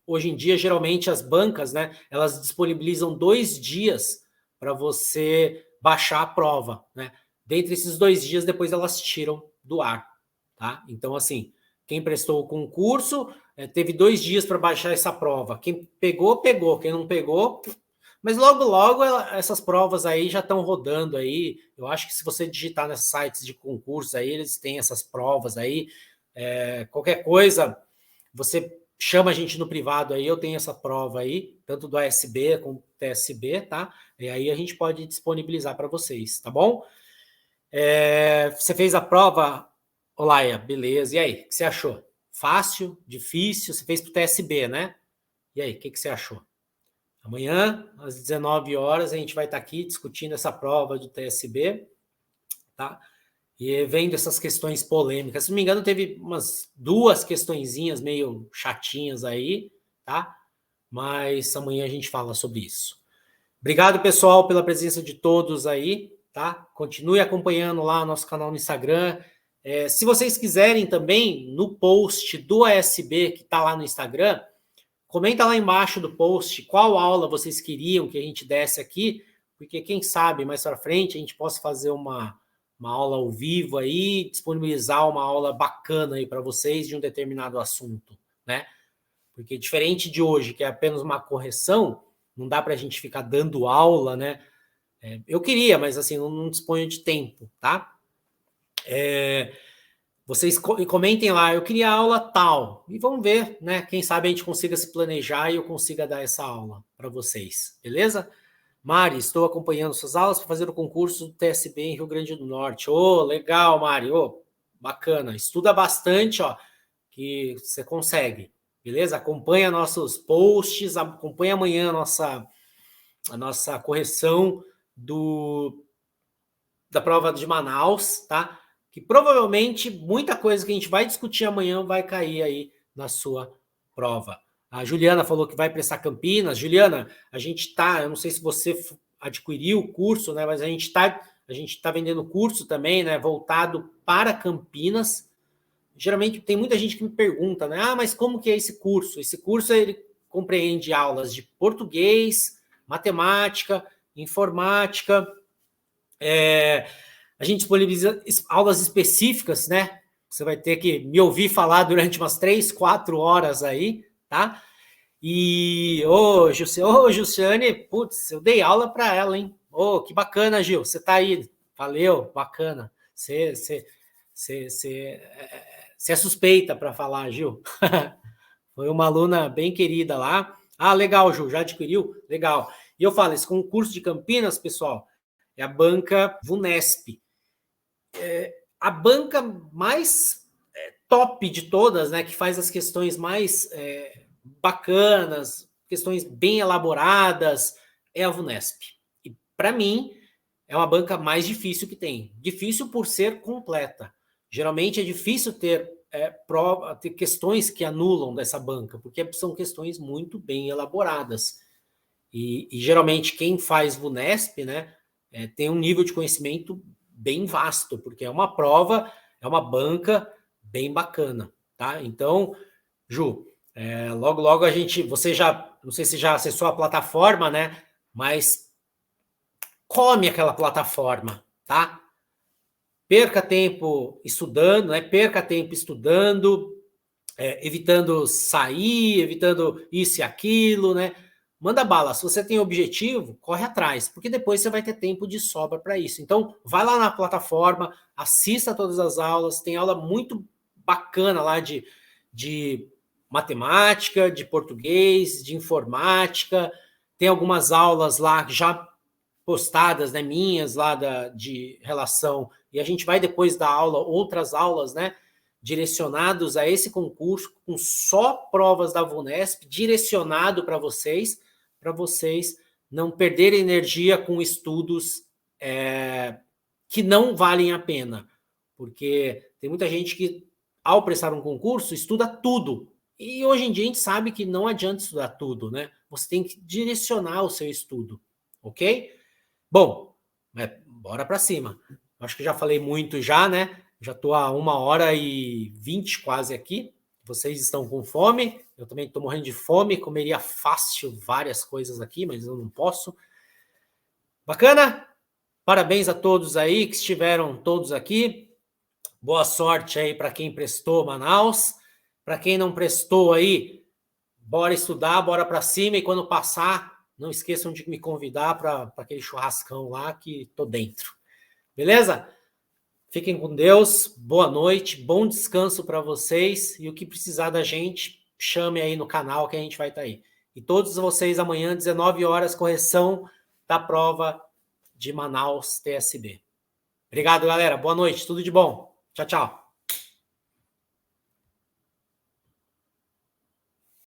A: hoje em dia, geralmente as bancas, né, elas disponibilizam 2 dias para você baixar a prova, né? Dentre esses 2 dias, depois elas tiram do ar, tá? Então, assim, quem prestou o concurso teve 2 dias para baixar essa prova. Quem pegou, pegou. Quem não pegou... Mas logo, logo, essas provas aí já estão rodando aí. Eu acho que se você digitar nesses sites de concurso aí, eles têm essas provas aí. Qualquer coisa, você chama a gente no privado aí, eu tenho essa prova aí, tanto do ASB como do TSB, tá? E aí a gente pode disponibilizar para vocês, tá bom? Você fez a prova, Olaia, beleza. E aí, o que você achou? Fácil? Difícil? Você fez para o TSB, né? E aí, o que você achou? Amanhã, às 19 horas, a gente vai estar aqui discutindo essa prova do TSB, tá? E vendo essas questões polêmicas. Se não me engano, teve umas 2 questõezinhas meio chatinhas aí, tá? Mas amanhã a gente fala sobre isso. Obrigado, pessoal, pela presença de todos aí, tá? Continue acompanhando lá o nosso canal no Instagram. Se vocês quiserem também, no post do ASB que está lá no Instagram, comenta lá embaixo do post qual aula vocês queriam que a gente desse aqui, porque quem sabe mais para frente a gente possa fazer uma uma aula ao vivo aí, disponibilizar uma aula bacana aí para vocês de um determinado assunto, né? Porque diferente de hoje, que é apenas uma correção, não dá para a gente ficar dando aula, né? Eu queria, mas assim, não disponho de tempo, tá? Vocês comentem lá, eu queria aula tal, e vamos ver, né? Quem sabe a gente consiga se planejar e eu consiga dar essa aula para vocês, beleza? Mari, estou acompanhando suas aulas para fazer o concurso do TSB em Rio Grande do Norte. Ô, legal, Mari, ô, bacana. Estuda bastante, ó, que você consegue, beleza? Acompanha nossos posts, acompanha amanhã a nossa correção da prova de Manaus, tá? Que provavelmente muita coisa que a gente vai discutir amanhã vai cair aí na sua prova. A Juliana falou que vai prestar Campinas. Juliana, a gente tá, eu não sei se você adquiriu o curso, né? Mas a gente tá vendendo curso também, né? Voltado para Campinas. Geralmente tem muita gente que me pergunta, né? Ah, mas como que é esse curso? Esse curso ele compreende aulas de português, matemática, informática. A gente disponibiliza aulas específicas, né? Você vai ter que me ouvir falar durante umas 3, 4 horas aí, tá? E, Jussiane, putz, eu dei aula para ela, hein? Ô, que bacana, Gil, você tá aí. Valeu, bacana. Você é suspeita para falar, Gil. Foi uma aluna bem querida lá. Ah, legal, Ju, já adquiriu? Legal. E eu falo, esse concurso de Campinas, pessoal, é a banca VUNESP. A banca mais top de todas, né, que faz as questões mais bacanas, questões bem elaboradas, é a VUNESP. E, para mim, é uma banca mais difícil que tem. Difícil por ser completa. Geralmente é difícil ter ter questões que anulam dessa banca, porque são questões muito bem elaboradas. E geralmente quem faz VUNESP, né, tem um nível de conhecimento bem vasto, porque é uma prova, é uma banca bem bacana, tá? Então, Ju, logo a gente, você já, não sei se já acessou a plataforma, né, mas come aquela plataforma, tá? Perca tempo estudando, né? Perca tempo estudando, evitando sair, evitando isso e aquilo, né? Manda bala. Se você tem objetivo, corre atrás, porque depois você vai ter tempo de sobra para isso. Então, vai lá na plataforma, assista todas as aulas. Tem aula muito bacana lá de matemática, de português, de informática. Tem algumas aulas lá já postadas, né, minhas lá de relação, e a gente vai depois da aula, outras aulas, né, direcionados a esse concurso, com só provas da VUNESP, direcionado para vocês não perderem energia com estudos que não valem a pena, porque tem muita gente que, ao prestar um concurso, estuda tudo, e hoje em dia a gente sabe que não adianta estudar tudo, né, você tem que direcionar o seu estudo, ok? Bom, bora para cima. Acho que já falei muito já, né? Já estou a 1h20 quase aqui. Vocês estão com fome. Eu também estou morrendo de fome. Comeria fácil várias coisas aqui, mas eu não posso. Bacana? Parabéns a todos aí que estiveram todos aqui. Boa sorte aí para quem prestou Manaus. Para quem não prestou aí, bora estudar, bora para cima. E quando passar, não esqueçam de me convidar para aquele churrascão lá que tô dentro. Beleza? Fiquem com Deus, boa noite, bom descanso para vocês. E o que precisar da gente, chame aí no canal que a gente vai estar aí. E todos vocês amanhã, 19 horas, correção da prova de Manaus TSB. Obrigado, galera. Boa noite, tudo de bom. Tchau, tchau.